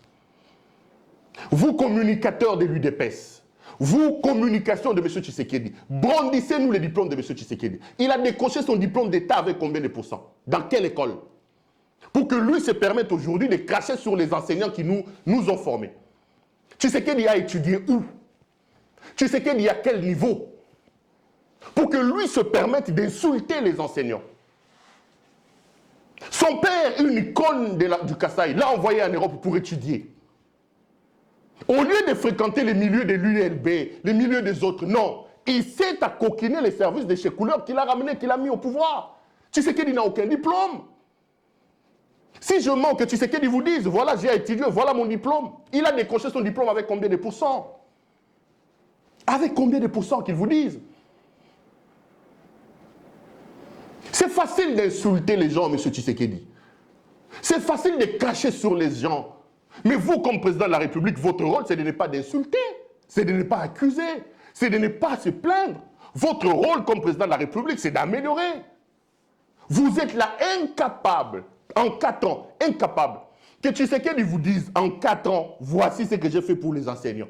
Vous, communicateurs de l'UDPS, vous, communication de M. Tshisekedi, brandissez-nous les diplômes de M. Tshisekedi. Il a décroché son diplôme d'État avec combien de pourcents? Dans quelle école? Pour que lui se permette aujourd'hui de cracher sur les enseignants qui nous ont formés. Tshisekedi a étudié où? Tshisekedi à quel niveau? Pour que lui se permette d'insulter les enseignants. Son père, une icône du Kasaï, l'a envoyé en Europe pour étudier. Au lieu de fréquenter les milieux de l'ULB, les milieux des autres, non. Il s'est à coquiner les services de chez Couleur qu'il a ramené, qu'il a mis au pouvoir. Tshisekedi n'a aucun diplôme. Si je manque, Tshisekedi vous dise, voilà, j'ai étudié, voilà mon diplôme. Il a décroché son diplôme avec combien de pourcents? Avec combien de pourcents qu'ils vous disent? C'est facile d'insulter les gens, M. Tshisekedi. C'est facile de cracher sur les gens. Mais vous, comme président de la République, votre rôle, c'est de ne pas d'insulter, c'est de ne pas accuser, c'est de ne pas se plaindre. Votre rôle comme président de la République, c'est d'améliorer. Vous êtes là incapable, en 4 ans, incapable, que Tshisekedi vous dise, en 4 ans, voici ce que j'ai fait pour les enseignants.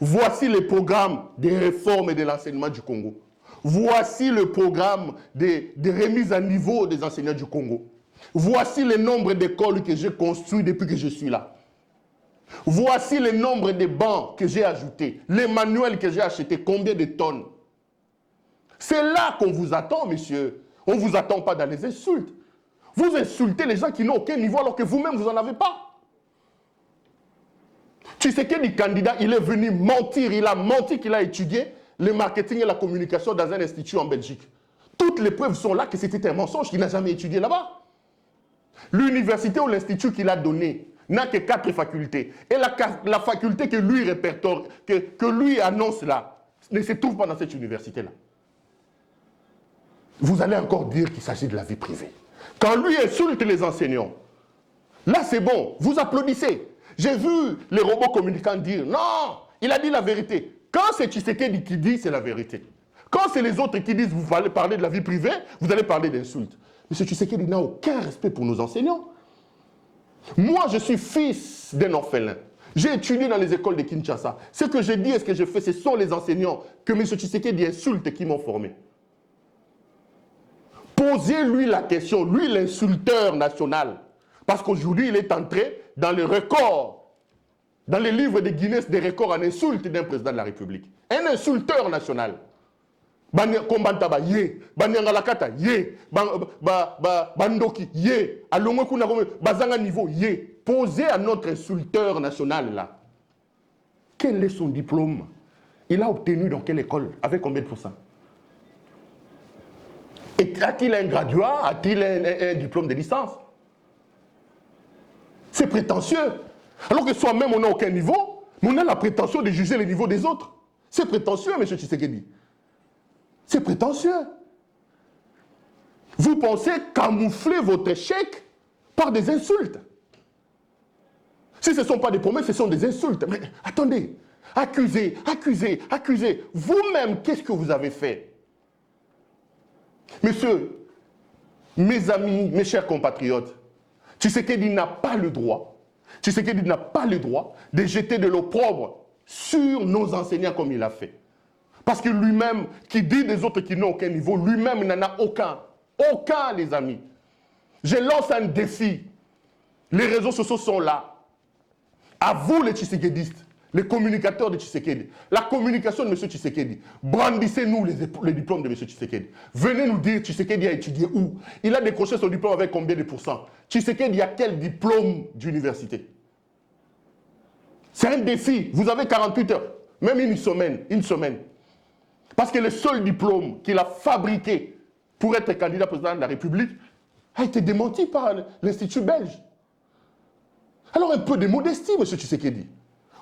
Voici les programmes des réformes et de l'enseignement du Congo. Voici le programme de remise à niveau des enseignants du Congo. Voici le nombre d'écoles que j'ai construites depuis que je suis là. Voici le nombre de bancs que j'ai ajoutés, les manuels que j'ai achetés, combien de tonnes. C'est là qu'on vous attend, monsieur. On ne vous attend pas dans les insultes. Vous insultez les gens qui n'ont aucun niveau alors que vous-même, vous n'en avez pas. Tshisekedi, candidat, il est venu mentir. Il a menti qu'il a étudié le marketing et la communication dans un institut en Belgique. Toutes les preuves sont là que c'était un mensonge, qu'il n'a jamais étudié là-bas. L'université ou l'institut qu'il a donné n'a que 4 facultés. Et la faculté que lui répertoire, que lui annonce là, ne se trouve pas dans cette université-là. Vous allez encore dire qu'il s'agit de la vie privée. Quand lui insulte les enseignants, là c'est bon, vous applaudissez. J'ai vu les robots communicants dire, non, il a dit la vérité. Quand c'est Tshisekedi qui dit, c'est la vérité. Quand c'est les autres qui disent, vous allez parler de la vie privée, vous allez parler d'insultes. M. Tshisekedi n'a aucun respect pour nos enseignants. Moi, je suis fils d'un orphelin. J'ai étudié dans les écoles de Kinshasa. Ce que j'ai dit et ce que j'ai fait, ce sont les enseignants que M. Tshisekedi insulte qui m'ont formé. Posez-lui la question, lui l'insulteur national. Parce qu'aujourd'hui, il est entré dans le record, dans les livres de Guinness des records en insulte d'un président de la République. Un insulteur national. Kombantaba ye, Banyangalakata ye, Bandoki ye, Alongokuna Bazanga niveau ye. Posez à notre insulteur national là. Quel est son diplôme? Il a obtenu dans quelle école? Avec combien de pourcents? Et a-t-il un graduat? A-t-il un diplôme de licence? C'est prétentieux. Alors que soi-même, on n'a aucun niveau, mais on a la prétention de juger les niveaux des autres. C'est prétentieux, M. Tshisekedi. C'est prétentieux. Vous pensez camoufler votre échec par des insultes. Si ce ne sont pas des promesses, ce sont des insultes. Mais attendez, accusez, accusez, accusez. Vous-même, qu'est-ce que vous avez fait? Messieurs, mes amis, mes chers compatriotes, Tshisekedi n'a pas le droit, Tshisekedi n'a pas le droit de jeter de l'opprobre sur nos enseignants comme il a fait. Parce que lui-même, qui dit des autres qui n'ont aucun niveau, lui-même n'en a aucun. Aucun, les amis. Je lance un défi. Les réseaux sociaux sont là. À vous, les Tshisekedistes, les communicateurs de Tshisekedi, la communication de M. Tshisekedi, brandissez-nous les diplômes de M. Tshisekedi. Venez nous dire Tshisekedi a étudié où? Il a décroché son diplôme avec combien de pourcents? Tshisekedi a quel diplôme d'université? C'est un défi. Vous avez 48 heures, même une semaine. Parce que le seul diplôme qu'il a fabriqué pour être candidat président de la République a été démenti par l'Institut belge. Alors un peu de modestie, M. Tshisekedi.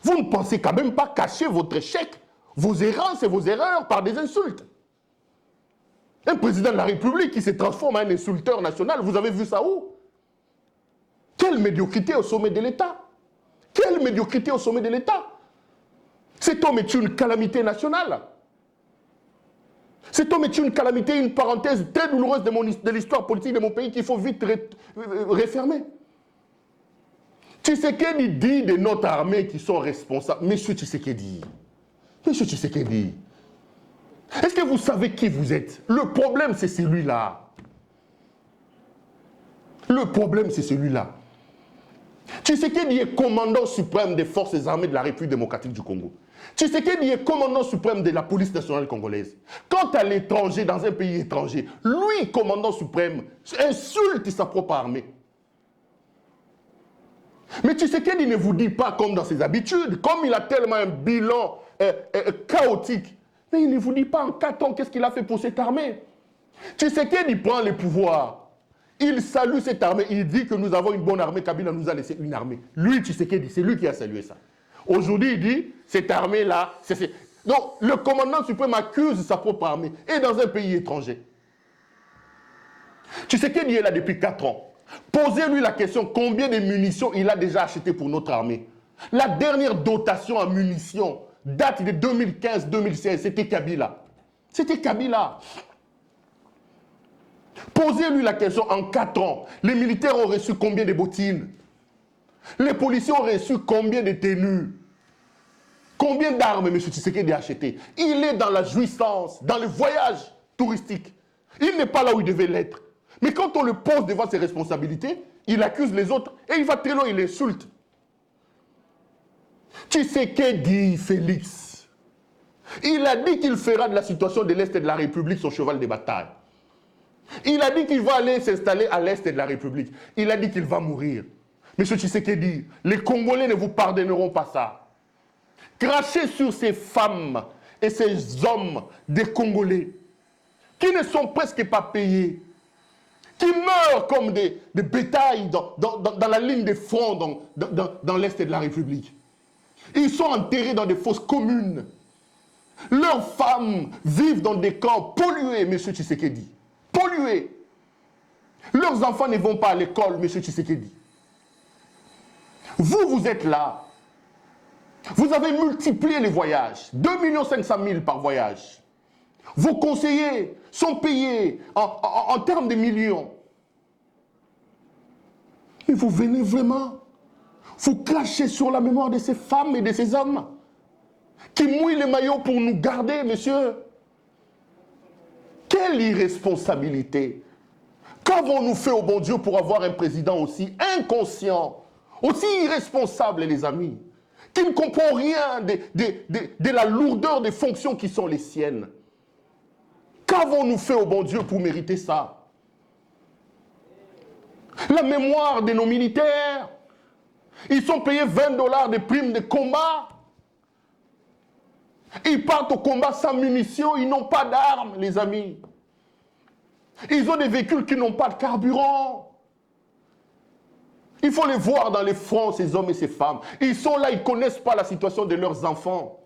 Vous ne pensez quand même pas cacher votre échec, vos errances et vos erreurs par des insultes. Un président de la République qui se transforme en un insulteur national, vous avez vu ça où? Quelle médiocrité au sommet de l'État! Quelle médiocrité au sommet de l'État! Cet homme est une calamité nationale. Cet homme est une calamité, une parenthèse très douloureuse de l'histoire politique de mon pays qu'il faut vite refermer. Tshisekedi dit de notre armée qui sont responsables. Monsieur Tshisekedi, est-ce que vous savez qui vous êtes? Le problème, c'est celui-là. Le problème, c'est celui-là. Tshisekedi est commandant suprême des forces armées de la République démocratique du Congo. Tshisekedi est commandant suprême de la police nationale congolaise. Quant à l'étranger, dans un pays étranger, lui, commandant suprême, insulte sa propre armée. Mais Tshisekedi ne vous dit pas comme dans ses habitudes, comme il a tellement un bilan chaotique, mais il ne vous dit pas en 4 ans qu'est-ce qu'il a fait pour cette armée. Tshisekedi prend le pouvoir, il salue cette armée, il dit que nous avons une bonne armée, Kabila nous a laissé une armée. Lui, Tshisekedi, c'est lui qui a salué ça. Aujourd'hui, il dit, cette armée-là, c'est... Donc, le commandant suprême accuse sa propre armée, et dans un pays étranger. Tshisekedi est là depuis 4 ans. Posez-lui la question, combien de munitions il a déjà acheté pour notre armée? La dernière dotation en munitions date de 2015-2016, c'était Kabila. C'était Kabila. Posez-lui la question, en 4 ans, les militaires ont reçu combien de bottines? Les policiers ont reçu combien de tenues? Combien d'armes, M. Tshisekedi a acheté? Il est dans la jouissance, dans le voyage touristique. Il n'est pas là où il devait l'être. Mais quand on le pose devant ses responsabilités, il accuse les autres et il va très loin, il insulte. Tshisekedi, Félix, il a dit qu'il fera de la situation de l'Est de la République son cheval de bataille. Il a dit qu'il va aller s'installer à l'Est de la République. Il a dit qu'il va mourir. Monsieur Tshisekedi, les Congolais ne vous pardonneront pas ça. Crachez sur ces femmes et ces hommes des Congolais qui ne sont presque pas payés, qui meurent comme des bétails dans la ligne de front dans l'Est de la République. Ils sont enterrés dans des fosses communes. Leurs femmes vivent dans des camps pollués, M. Tshisekedi. Pollués. Leurs enfants ne vont pas à l'école, M. Tshisekedi. Vous êtes là. Vous avez multiplié les voyages. 2 500 000 par voyage. Vos conseillers sont payés en termes de millions. Et vous venez vraiment, vous crachez sur la mémoire de ces femmes et de ces hommes qui mouillent les maillots pour nous garder, monsieur. Quelle irresponsabilité! Qu'avons-nous fait au bon Dieu pour avoir un président aussi inconscient, aussi irresponsable, les amis, qui ne comprend rien de la lourdeur des fonctions qui sont les siennes? Qu'avons-nous fait au bon Dieu pour mériter ça? La mémoire de nos militaires, ils sont payés 20 $ de primes de combat. Ils partent au combat sans munitions, ils n'ont pas d'armes, les amis. Ils ont des véhicules qui n'ont pas de carburant. Il faut les voir dans les fronts, ces hommes et ces femmes. Ils sont là, ils ne connaissent pas la situation de leurs enfants.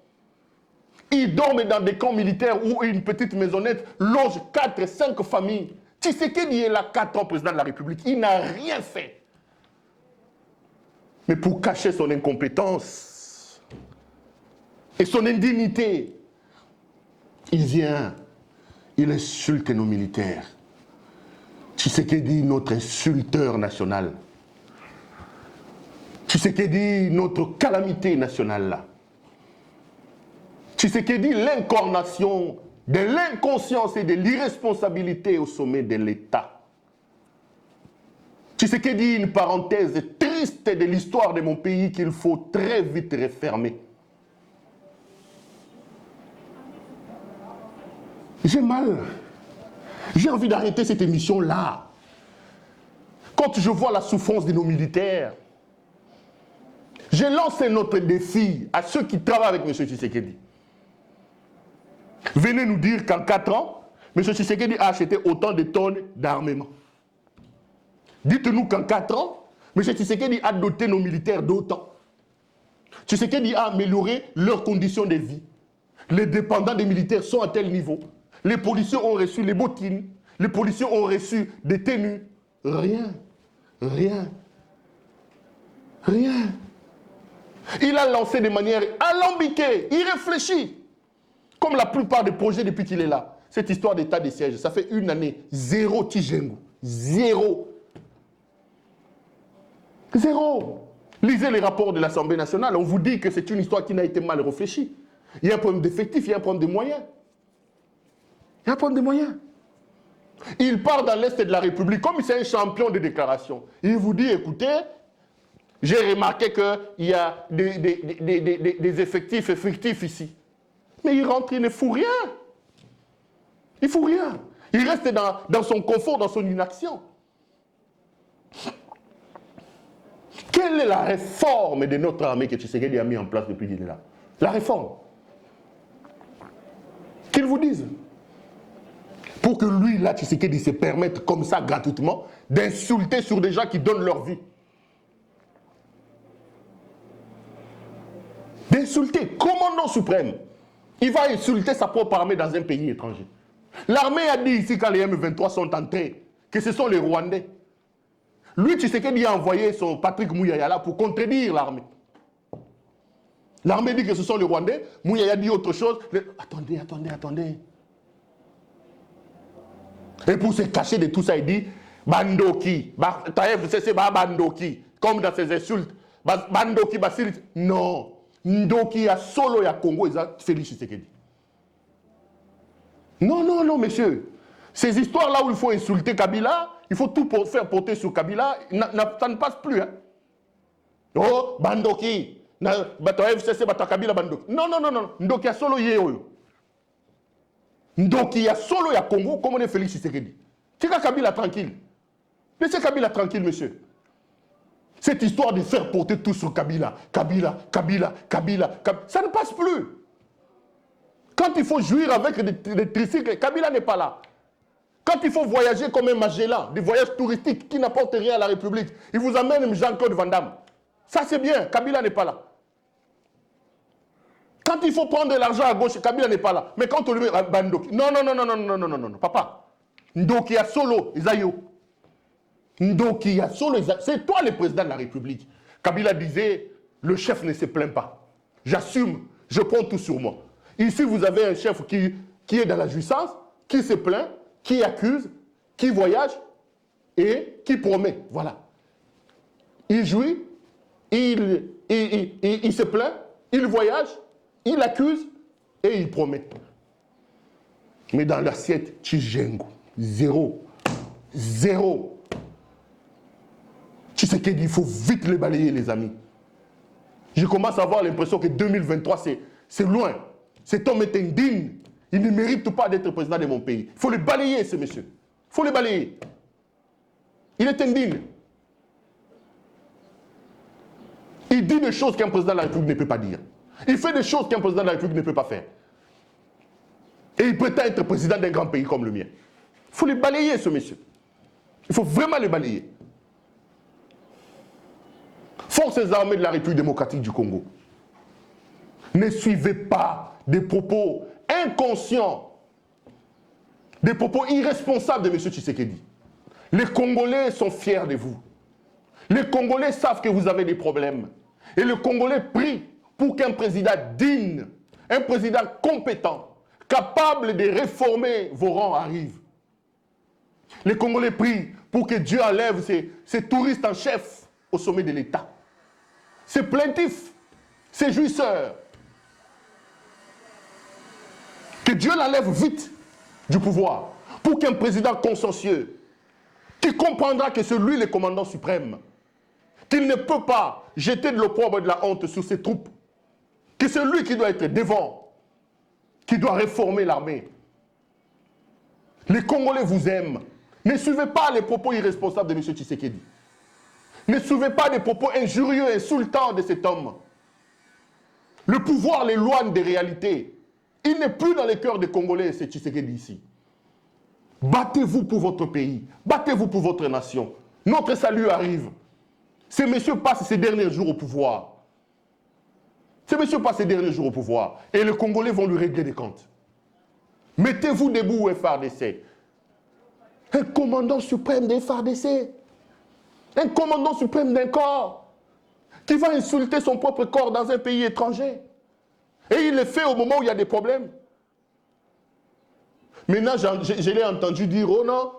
Ils dorment dans des camps militaires où une petite maisonnette loge 4 et 5 familles. Tshisekedi est là 4 ans président de la République. Il n'a rien fait. Mais pour cacher son incompétence et son indignité, il vient, il insulte nos militaires. Tshisekedi, notre insulteur national. Tshisekedi, notre calamité nationale là. Tshisekedi, l'incarnation de l'inconscience et de l'irresponsabilité au sommet de l'État. Tshisekedi, une parenthèse triste de l'histoire de mon pays qu'il faut très vite refermer. J'ai mal. J'ai envie d'arrêter cette émission-là. Quand je vois la souffrance de nos militaires, j'ai lancé notre défi à ceux qui travaillent avec M. Tshisekedi. Venez nous dire qu'en 4 ans, M. Tshisekedi a acheté autant de tonnes d'armement. Dites-nous qu'en 4 ans, M. Tshisekedi a doté nos militaires d'autant. Tshisekedi a amélioré leurs conditions de vie. Les dépendants des militaires sont à tel niveau. Les policiers ont reçu les bottines. Les policiers ont reçu des tenues. Rien. Rien. Rien. Il a lancé de manière alambiquée, irréfléchie. Comme la plupart des projets depuis qu'il est là. cette histoire d'état de siège, ça fait une année, zéro Tchizengo. Zéro. Zéro. Lisez les rapports de l'Assemblée nationale, on vous dit que c'est une histoire qui n'a été mal réfléchie. Il y a un problème d'effectifs, il y a un problème de moyens. Il y a un problème de moyens. Il part dans l'Est de la République, comme c'est un champion de déclaration. Il vous dit, écoutez, j'ai remarqué qu'il y a des effectifs ici. Mais il rentre, il ne fout rien. Il ne fout rien. Il reste dans son confort, dans son inaction. Quelle est la réforme de notre armée que Tshisekedi a mis en place depuis qu'il est là? La réforme. Qu'ils vous disent. Pour que lui, là, Tshisekedi se permette comme ça, gratuitement, d'insulter sur des gens qui donnent leur vie. D'insulter. Commandant suprême. Il va insulter sa propre armée dans un pays étranger. L'armée a dit ici, quand les M23 sont entrés, que ce sont les Rwandais. Lui, Tshisekedi a envoyé son Patrick Mouyaya là pour contredire l'armée. L'armée dit que ce sont les Rwandais. Mouyaya dit autre chose. Attendez. Et pour se cacher de tout ça, il dit Bandoki. C'est Bandoki. Comme dans ses insultes. Bandoki, Basile. Non. Ndoki a solo ya Congo, ils ont Félix Tshisekedi. Non, monsieur. Ces histoires-là où il faut insulter Kabila, il faut tout faire porter sur Kabila, ça ne passe plus. Hein. Oh, Bandoki. FCC, Kabila, Bandoki. Non. Ndoki a solo yeoyo. Ndoki a solo ya Congo, comme on est Félix Tshisekedi. Tika Kabila tranquille. Laissez Kabila tranquille, monsieur. Cette histoire de faire porter tout sur Kabila, ça ne passe plus. Quand il faut jouir avec des tricycles, Kabila n'est pas là. Quand il faut voyager comme un Magellan, des voyages touristiques qui n'apportent rien à la République, il vous amène Jean-Claude Van Damme. Ça c'est bien, Kabila n'est pas là. Quand il faut prendre de l'argent à gauche, Kabila n'est pas là. Mais quand on lui met Bandoki, non, papa. Ndoki a solo, Isayo. Ndoki a solo, c'est toi le président de la République. Kabila disait, le chef ne se plaint pas. J'assume, je prends tout sur moi. Ici, vous avez un chef qui est dans la jouissance, qui se plaint, qui accuse, qui voyage et qui promet. Voilà. Il jouit, il se plaint, il voyage, il accuse et il promet. Mais dans l'assiette, Tchizengo, zéro. Tshisekedi, il faut vite les balayer, les amis. Je commence à avoir l'impression que 2023, c'est loin. Cet homme est indigne. Il ne mérite pas d'être président de mon pays. Il faut le balayer, ce monsieur. Il faut le balayer. Il est indigne. Il dit des choses qu'un président de la République ne peut pas dire. Il fait des choses qu'un président de la République ne peut pas faire. Et il prétend être président d'un grand pays comme le mien. Il faut le balayer, ce monsieur. Il faut vraiment le balayer. Forces armées de la République démocratique du Congo, ne suivez pas des propos inconscients, des propos irresponsables de M. Tshisekedi. Les Congolais sont fiers de vous. Les Congolais savent que vous avez des problèmes. Et les Congolais prient pour qu'un président digne, un président compétent, capable de réformer vos rangs arrive. Les Congolais prient pour que Dieu enlève ces touristes en chef au sommet de l'État. Ces plaintifs, ces jouisseurs. Que Dieu l'enlève vite du pouvoir pour qu'un président consciencieux qui comprendra que c'est lui le commandant suprême, qu'il ne peut pas jeter de l'opprobre et de la honte sur ses troupes, que c'est lui qui doit être devant, qui doit réformer l'armée. Les Congolais vous aiment. Ne suivez pas les propos irresponsables de M. Tshisekedi. Ne suivez pas les propos injurieux et insultants de cet homme. Le pouvoir l'éloigne des réalités. Il n'est plus dans les cœurs des Congolais, c'est Tshisekedi ici. Battez-vous pour votre pays. Battez-vous pour votre nation. Notre salut arrive. Ce monsieur passe ses derniers jours au pouvoir. Ce monsieur passe ses derniers jours au pouvoir. Et les Congolais vont lui régler des comptes. Mettez-vous debout, FARDC. Un commandant suprême des FARDC. Un commandant suprême d'un corps qui va insulter son propre corps dans un pays étranger. Et il le fait au moment où il y a des problèmes. Maintenant, je l'ai entendu dire, oh non,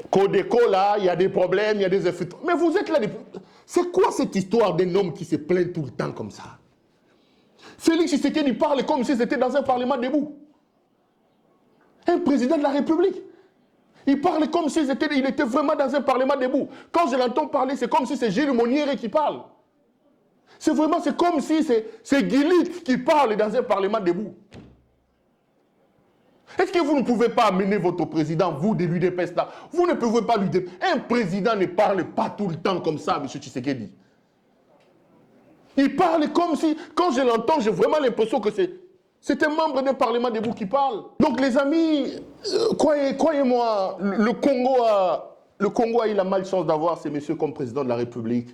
Codeco là, il y a des problèmes, il y a des effets. Mais vous êtes là. C'est quoi cette histoire d'un homme qui se plaint tout le temps comme ça? Félix Tshisekedi parle comme si c'était dans un parlement debout. Un président de la République. Il parle comme si il était vraiment dans un parlement debout. Quand je l'entends parler, c'est comme si c'est Gilles Monière qui parle. C'est comme si c'est Guillit qui parle dans un parlement debout. Est-ce que vous ne pouvez pas amener votre président, vous, de l'UDPS là? Vous ne pouvez pas lui dire. Un président ne parle pas tout le temps comme ça, M. Tshisekedi. Il parle comme si, quand je l'entends, j'ai vraiment l'impression que c'est un membre d'un parlement debout qui parle. Donc les amis, croyez-moi, le Congo a eu la malchance d'avoir ces messieurs comme président de la République.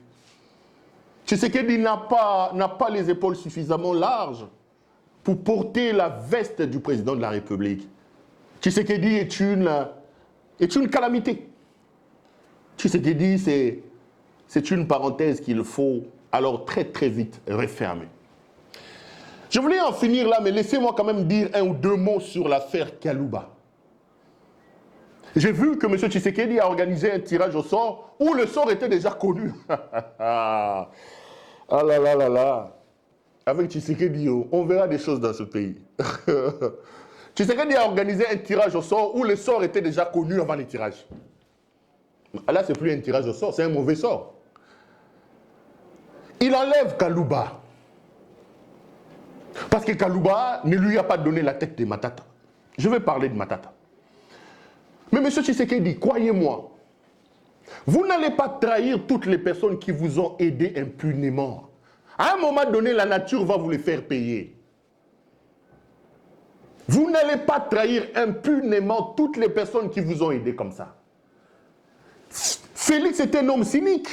Tshisekedi n'a pas les épaules suffisamment larges pour porter la veste du président de la République. Tshisekedi est une calamité. Tshisekedi, c'est une parenthèse qu'il faut alors très très vite refermer. Je voulais en finir là, mais laissez-moi quand même dire un ou deux mots sur l'affaire Kalouba. J'ai vu que M. Tshisekedi a organisé un tirage au sort où le sort était déjà connu. Ah là là là là. Avec Tshisekedi, on verra des choses dans ce pays. Tshisekedi a organisé un tirage au sort où le sort était déjà connu avant le tirage. Là, ce n'est plus un tirage au sort, c'est un mauvais sort. Il enlève Kalouba. Parce que Kalouba ne lui a pas donné la tête de Matata. Je vais parler de Matata. Mais M. Tshisekedi, croyez-moi, vous n'allez pas trahir toutes les personnes qui vous ont aidé impunément. À un moment donné, la nature va vous les faire payer. Vous n'allez pas trahir impunément toutes les personnes qui vous ont aidé comme ça. Félix est un homme cynique.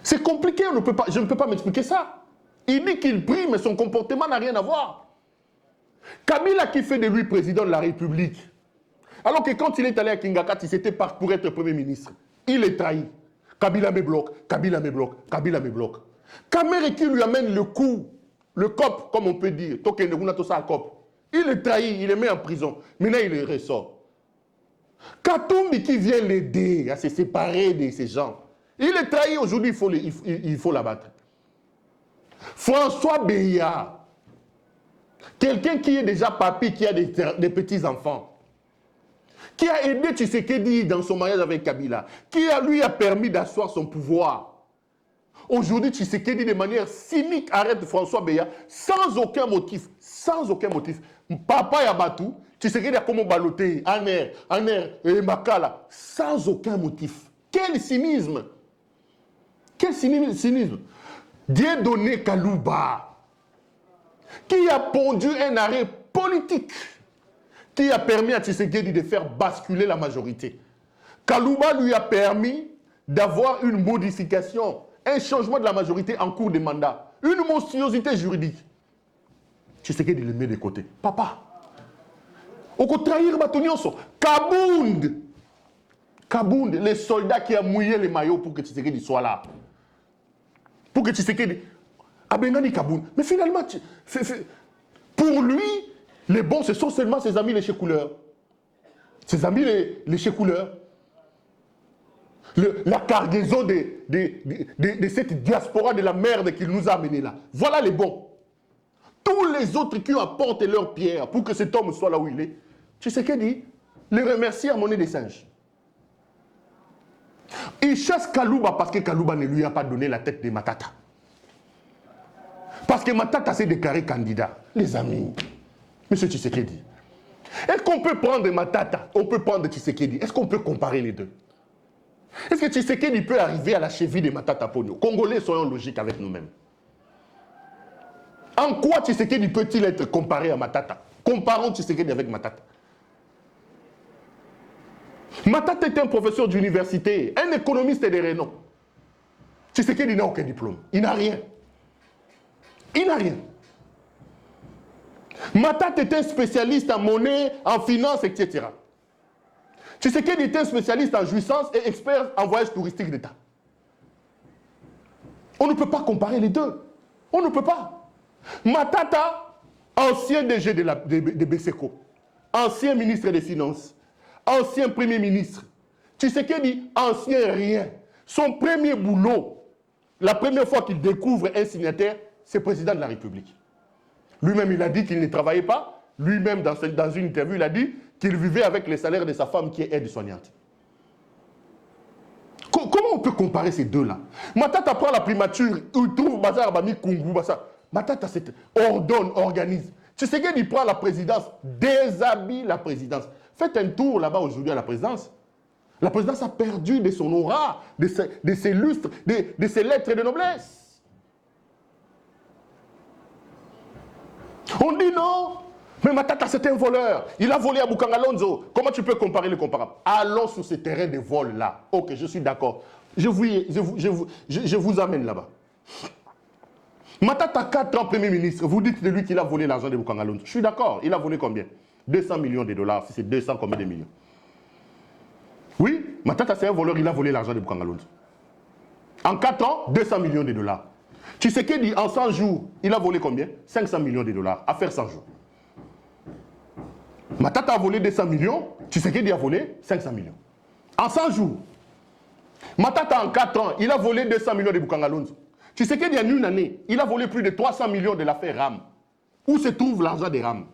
C'est compliqué, je ne peux pas m'expliquer ça. Il dit qu'il prie, mais son comportement n'a rien à voir. Kabila qui fait de lui président de la République, alors que quand il est allé à Kingakati, c'était pour être Premier ministre. Il est trahi. Kabila me bloque, Kabila me bloque, Kabila me bloque. Kamere qui lui amène le coup, le cop, comme on peut dire, il est trahi, il est mis en prison. Maintenant, il ressort. Katumbi qui vient l'aider à se séparer de ces gens, il est trahi aujourd'hui, il faut l'abattre. François Beya, quelqu'un qui est déjà papy, qui a des petits-enfants, qui a aidé Tshisekedi dans son mariage avec Kabila, qui lui a permis d'asseoir son pouvoir. Aujourd'hui, Tshisekedi, de manière cynique, arrête François Beya sans aucun motif. Sans aucun motif. Papa Yabatou, Tshisekedi a comme baloté, Aner, et Makala, sans aucun motif. Quel cynisme! Quel cynisme! Dieudonné Kalouba, qui a pondu un arrêt politique, qui a permis à Tshisekedi de faire basculer la majorité. Kalouba lui a permis d'avoir une modification, un changement de la majorité en cours de mandat, une monstruosité juridique. Tshisekedi le met de côté. Papa, on peut trahir Batonionso. Kabound, les soldats qui ont mouillé les maillots pour que Tshisekedi soit là. Pour que Tshisekedi... Abengani Kabound. Mais finalement, pour lui, les bons, ce sont seulement ses amis les chécouleurs. Ses amis les chécouleurs. La cargaison de cette diaspora de la merde qu'il nous a amené là. Voilà les bons. Tous les autres qui apportent leur pierre pour que cet homme soit là où il est, Tshisekedi les remercie à monnaie des singes. Il chasse Kalouba parce que Kalouba ne lui a pas donné la tête de Matata. Parce que Matata s'est déclaré candidat. Les amis, Monsieur Tshisekedi, est-ce qu'on peut prendre Matata, on peut prendre Tshisekedi, est-ce qu'on peut comparer les deux? Est-ce que Tshisekedi peut arriver à la cheville de Matata Ponyo? Congolais, soyons logiques avec nous-mêmes. En quoi Tshisekedi peut-il être comparé à Matata? Comparons Tshisekedi avec Matata. Matata est un professeur d'université, un économiste de renom. Tshisekedi n'a aucun diplôme. Il n'a rien. Il n'a rien. Matata est un spécialiste en monnaie, en finance, etc. Tshisekedi est un spécialiste en jouissance et expert en voyage touristique d'État. On ne peut pas comparer les deux. On ne peut pas. Matata ancien DG de BCECO, ancien ministre des Finances, ancien Premier ministre. Tshisekedi, ancien rien. Son premier boulot, la première fois qu'il découvre un signataire, c'est président de la République. Lui-même, il a dit qu'il ne travaillait pas. Lui-même, dans une interview, il a dit qu'il vivait avec le salaire de sa femme qui est aide-soignante. Comment on peut comparer ces deux-là? Matata prend la primature, il trouve Bazar Abami Kungu, Matata ordonne, organise. Tshisekedi prend la présidence, déshabille la présidence. Faites un tour là-bas aujourd'hui à la présidence. La présidence a perdu de son aura, de ses lustres, de ses lettres de noblesse. On dit non, mais Matata c'est un voleur. Il a volé à Bukangalonzo. Comment tu peux comparer le comparable? Allons sur ce terrain de vol-là. Ok, je suis d'accord. Je vous amène là-bas. Matata, 4 ans Premier ministre, vous dites de lui qu'il a volé l'argent de Bukangalonzo. Je suis d'accord. Il a volé combien? 200 millions de dollars. Si c'est 200, combien de millions? Oui, Matata c'est un voleur, il a volé l'argent de Bukangalonzo. En 4 ans, 200 millions de dollars. Tshisekedi, en 100 jours, il a volé combien? 500 millions de dollars. À faire 100 jours. Matata a volé 200 millions, Tshisekedi a volé 500 millions. En 100 jours. Matata, en 4 ans, il a volé 200 millions de Bukangalonzo. Tshisekedi, en une année, il a volé plus de 300 millions de l'affaire RAM. Où se trouve l'argent des RAM?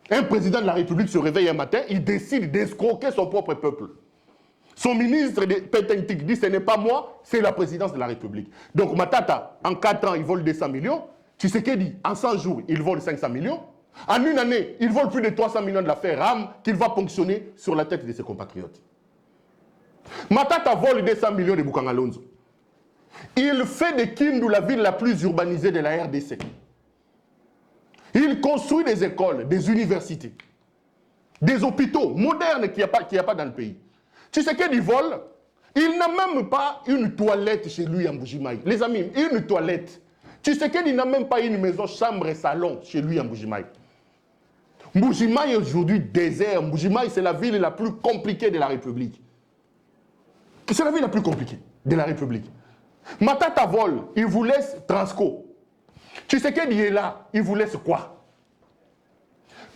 Un président de la République se réveille un matin, il décide d'escroquer son propre peuple. Son ministre de Pétentique dit ce n'est pas moi, c'est la présidence de la République. Donc Matata, en 4 ans, il vole 200 millions. Tshisekedi, en 100 jours, il vole 500 millions. En une année, il vole plus de 300 millions de l'affaire RAM qu'il va ponctionner sur la tête de ses compatriotes. Matata vole 200 millions de Bukangalonzo. Il fait de Kindu la ville la plus urbanisée de la RDC. Il construit des écoles, des universités, des hôpitaux modernes qu'il n'y a pas dans le pays. Tu sais qu'il vole, il n'a même pas une toilette chez lui en Mbujimayi. Les amis, une toilette. Tu sais qu'il n'a même pas une maison, chambre et salon chez lui en Mbujimayi. Mbujimayi est aujourd'hui désert. Mbujimayi, c'est la ville la plus compliquée de la République. C'est la ville la plus compliquée de la République. Matata vole, il vous laisse Transco. Tu sais qu'il est là, il vous laisse quoi?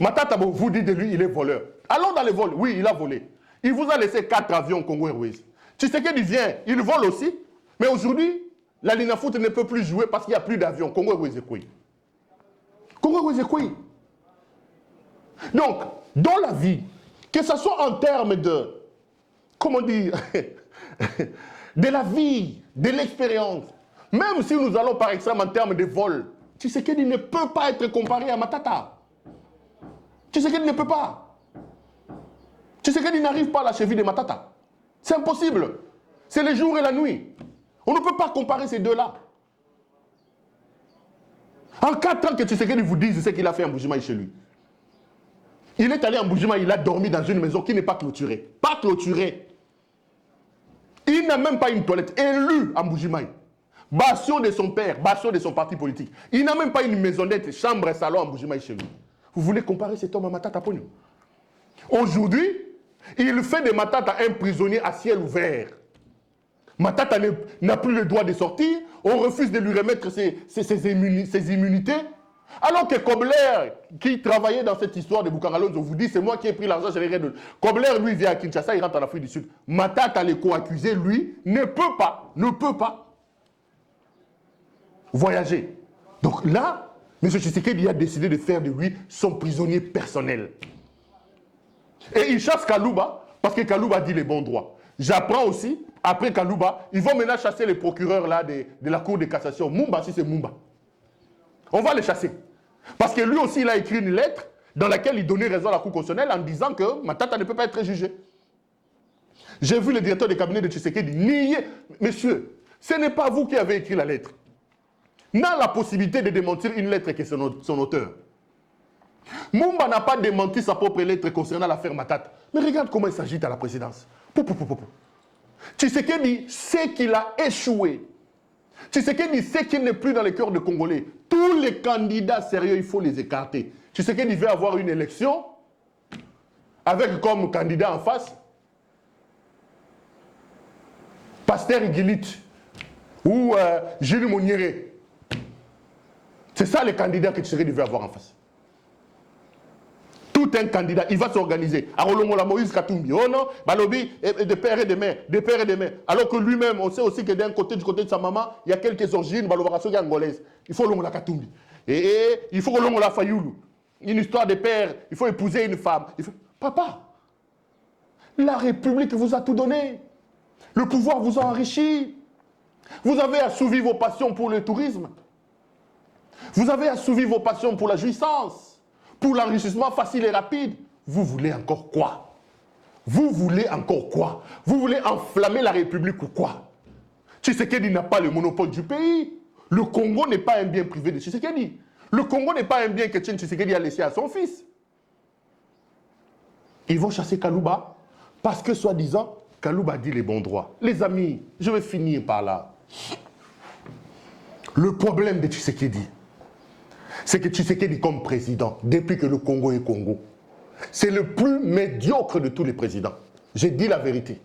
Matata, vous dites de lui, il est voleur. Allons dans les vols, oui, il a volé. Il vous a laissé 4 avions Congo Airways. Tu sais qu'il vient, il vole aussi. Mais aujourd'hui, la Linafoot ne peut plus jouer parce qu'il n'y a plus d'avions. Congo Airways est quoi? Congo Airways est quoi? Donc, dans la vie, que ce soit en termes de, comment dire, de la vie, de l'expérience, même si nous allons par exemple en termes de vol, tu sais qu'il ne peut pas être comparé à Matata. Tu sais qu'il ne peut pas. Tu sais qu'il n'arrive pas à la cheville de Matata. C'est impossible. C'est le jour et la nuit. On ne peut pas comparer ces deux-là. En 4 ans que tu sais qu'il vous dise ce qu'il a fait en Mbujimayi chez lui. Il est allé en Mbujimayi, il a dormi dans une maison qui n'est pas clôturée. Pas clôturée. Il n'a même pas une toilette. Élu en Mbujimayi. Bastion de son père, bastion de son parti politique. Il n'a même pas une maisonnette, chambre et salon en Mbujimayi chez lui. Vous voulez comparer cet homme à Matata Ponyo? Aujourd'hui, il fait de Matata un prisonnier à ciel ouvert. Matata n'a plus le droit de sortir. On refuse de lui remettre ses immunités. Alors que Kobler, qui travaillait dans cette histoire de Bukangalonzo, vous dit c'est moi qui ai pris l'argent, je l'ai réduit. Kobler, lui, vient à Kinshasa, il rentre en Afrique du Sud. Matata, le co-accusé, lui, ne peut pas voyager. Donc là, M. Tshisekedi a décidé de faire de lui son prisonnier personnel. Et il chasse Kalouba, parce que Kalouba dit les bons droits. J'apprends aussi, après Kalouba, ils vont maintenant chasser les procureurs là de la Cour de cassation. Mumba, si c'est Mumba. On va les chasser. Parce que lui aussi, il a écrit une lettre dans laquelle il donnait raison à la Cour constitutionnelle en disant que Matata ne peut pas être jugé. J'ai vu le directeur de cabinet de Tshisekedi nier. Monsieur, ce n'est pas vous qui avez écrit la lettre. N'a la possibilité de démentir une lettre qui est son auteur. Mumba n'a pas démenti sa propre lettre concernant l'affaire Matata. Mais regarde comment il s'agite à la présidence. Tshisekedi sait qu'il a échoué. Tshisekedi sait qu'il n'est plus dans le cœur des Congolais. Tous les candidats sérieux, il faut les écarter. Tshisekedi veut avoir une élection avec comme candidat en face Pasteur Igilit ou Jules Moniere. C'est ça les candidats que Tshisekedi veut avoir en face. Tout un candidat, il va s'organiser. Arolongola Moïse Katumbi, oh non, Balobi, de père et de mère, de père et de mère. Alors que lui-même, on sait aussi que d'un côté, du côté de sa maman, il y a quelques origines, Balobaraso angolaises. Il faut l'ongola Katumbi. Et il faut l'ongola Fayoulou. Une histoire de père, il faut épouser une femme. Papa, la République vous a tout donné. Le pouvoir vous a enrichi. Vous avez assouvi vos passions pour le tourisme. Vous avez assouvi vos passions pour la jouissance, pour l'enrichissement facile et rapide. Vous voulez encore quoi? Vous voulez encore quoi? Vous voulez enflammer la République ou quoi? Tshisekedi n'a pas le monopole du pays. Le Congo n'est pas un bien privé de Tshisekedi. Le Congo n'est pas un bien que Tshisekedi a laissé à son fils. Ils vont chasser Kalouba parce que, soi-disant, Kalouba dit les bons droits. Les amis, je vais finir par là. Le problème de Tshisekedi, c'est que Tshisekedi comme président, depuis que le Congo est Congo, c'est le plus médiocre de tous les présidents. J'ai dit la vérité.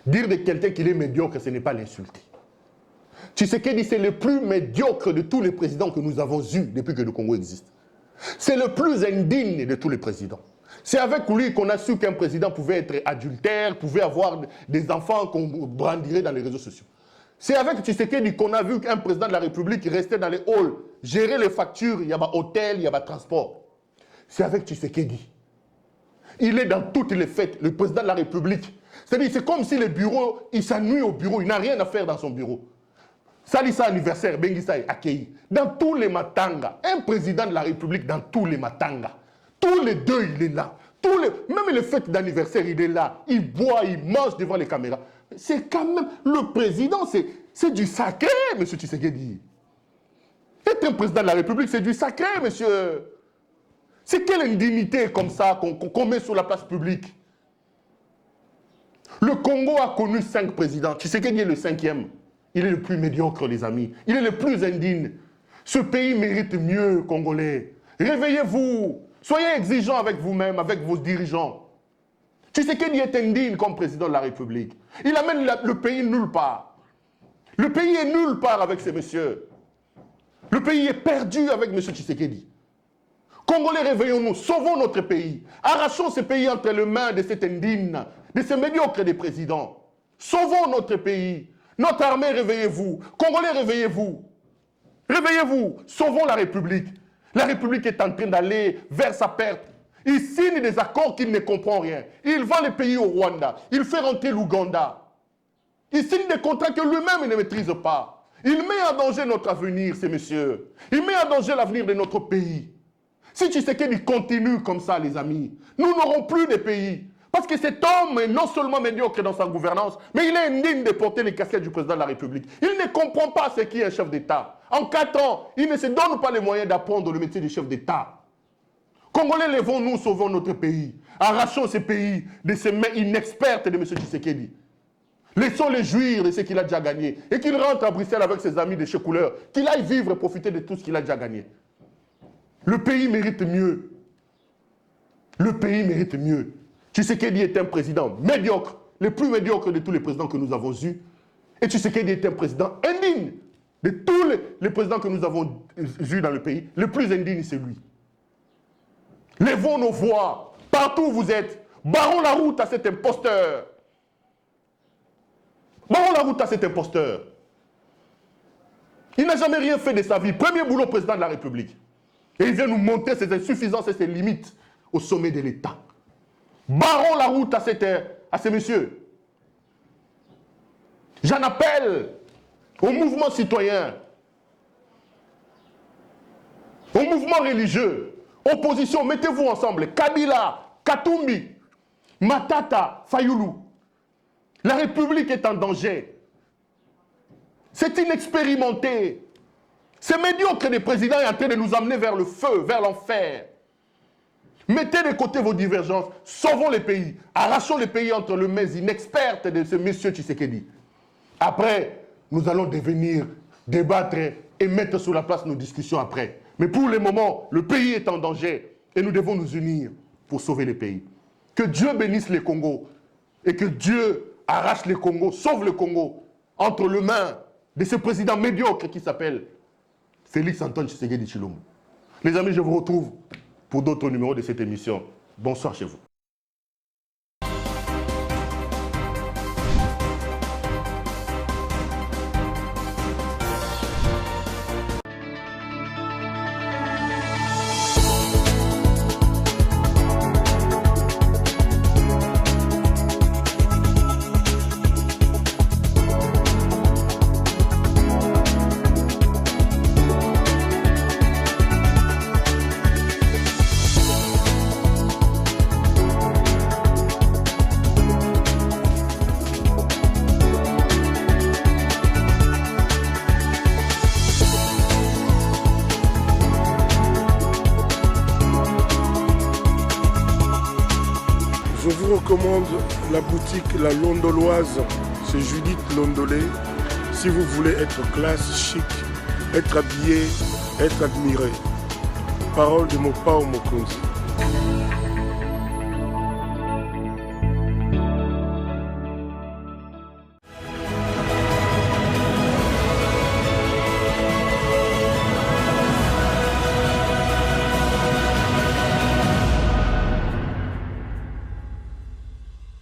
Dire de quelqu'un qu'il est médiocre, ce n'est pas l'insulter. Tshisekedi, c'est le plus médiocre de tous les présidents que nous avons eus depuis que le Congo existe. C'est le plus indigne de tous les présidents. C'est avec lui qu'on a su qu'un président pouvait être adultère, pouvait avoir des enfants qu'on brandirait dans les réseaux sociaux. C'est avec Tshisekedi qu'on a vu qu'un président de la République restait dans les halls, gérer les factures, il y a un hôtel, il y a un transport. C'est avec Tshisekedi. Il est dans toutes les fêtes, le président de la République. C'est-à-dire, c'est comme si le bureau, il s'ennuie au bureau, il n'a rien à faire dans son bureau. Salissa anniversaire, Bengissa est accueilli. Dans tous les matangas, un président de la République dans tous les matangas. Tous les deux, il est là. Même les fêtes d'anniversaire, il est là. Il boit, il mange devant les caméras. C'est quand même... Le président, c'est du sacré, M. Tshisekedi. Être un président de la République, c'est du sacré, monsieur. C'est quelle indignité comme ça qu'on met sur la place publique? Le Congo a connu 5 présidents. Tshisekedi est le 5e. Il est le plus médiocre, les amis. Il est le plus indigne. Ce pays mérite mieux, Congolais. Réveillez-vous. Soyez exigeants avec vous-même, avec vos dirigeants. Tshisekedi est indigne comme président de la République. Il amène le pays nulle part. Le pays est nulle part avec ces messieurs. Le pays est perdu avec M. Tshisekedi. Congolais, réveillons-nous, sauvons notre pays. Arrachons ce pays entre les mains de cet indigne, de ces médiocres des présidents. Sauvons notre pays. Notre armée, réveillez-vous. Congolais, réveillez-vous. Réveillez-vous. Sauvons la République. La République est en train d'aller vers sa perte. Il signe des accords qu'il ne comprend rien. Il vend les pays au Rwanda. Il fait rentrer l'Ouganda. Il signe des contrats que lui-même ne maîtrise pas. Il met en danger notre avenir, ces messieurs. Il met en danger l'avenir de notre pays. Si Tshisekedi continue comme ça, les amis, nous n'aurons plus de pays. Parce que cet homme est non seulement médiocre dans sa gouvernance, mais il est indigne de porter les casquettes du président de la République. Il ne comprend pas ce qu'est un chef d'État. En 4 ans, il ne se donne pas les moyens d'apprendre le métier de chef d'État. Congolais, levons-nous, sauvons notre pays. Arrachons ce pays de ces mains inexpertes de M. Tshisekedi. Laissons-les jouir de ce qu'il a déjà gagné. Et qu'il rentre à Bruxelles avec ses amis de chez Couleur. Qu'il aille vivre et profiter de tout ce qu'il a déjà gagné. Le pays mérite mieux. Le pays mérite mieux. Tshisekedi est un président médiocre, le plus médiocre de tous les présidents que nous avons eus. Et Tshisekedi est un président indigne. De tous les présidents que nous avons eus dans le pays, le plus indigne, c'est lui. Levons nos voix, partout où vous êtes. Barrons la route à cet imposteur. Barrons la route à cet imposteur. Il n'a jamais rien fait de sa vie. Premier boulot président de la République. Et il vient nous montrer ses insuffisances et ses limites au sommet de l'État. Barrons la route à ces messieurs. J'en appelle au mouvement citoyen, au mouvement religieux, opposition, mettez-vous ensemble. Kabila, Katumbi, Matata, Fayoulou. La République est en danger. C'est inexpérimenté. Ce médiocre des présidents est en train de nous amener vers le feu, vers l'enfer. Mettez de côté vos divergences, sauvons les pays, arrachons les pays entre les mains inexpertes de ce monsieur Tshisekedi. Après, nous allons devenir débattre et mettre sur la place nos discussions après. Mais pour le moment, le pays est en danger et nous devons nous unir pour sauver le pays. Que Dieu bénisse le Congo et que Dieu arrache le Congo, sauve le Congo entre les mains de ce président médiocre qui s'appelle Félix Antoine Tshisekedi Tshilombo. Les amis, je vous retrouve pour d'autres numéros de cette émission. Bonsoir chez vous. Je vous recommande la boutique La Londoloise, c'est Judith Londolé. Si vous voulez être classe, chic, être habillé, être admiré. Parole de Mopao Mokonzi.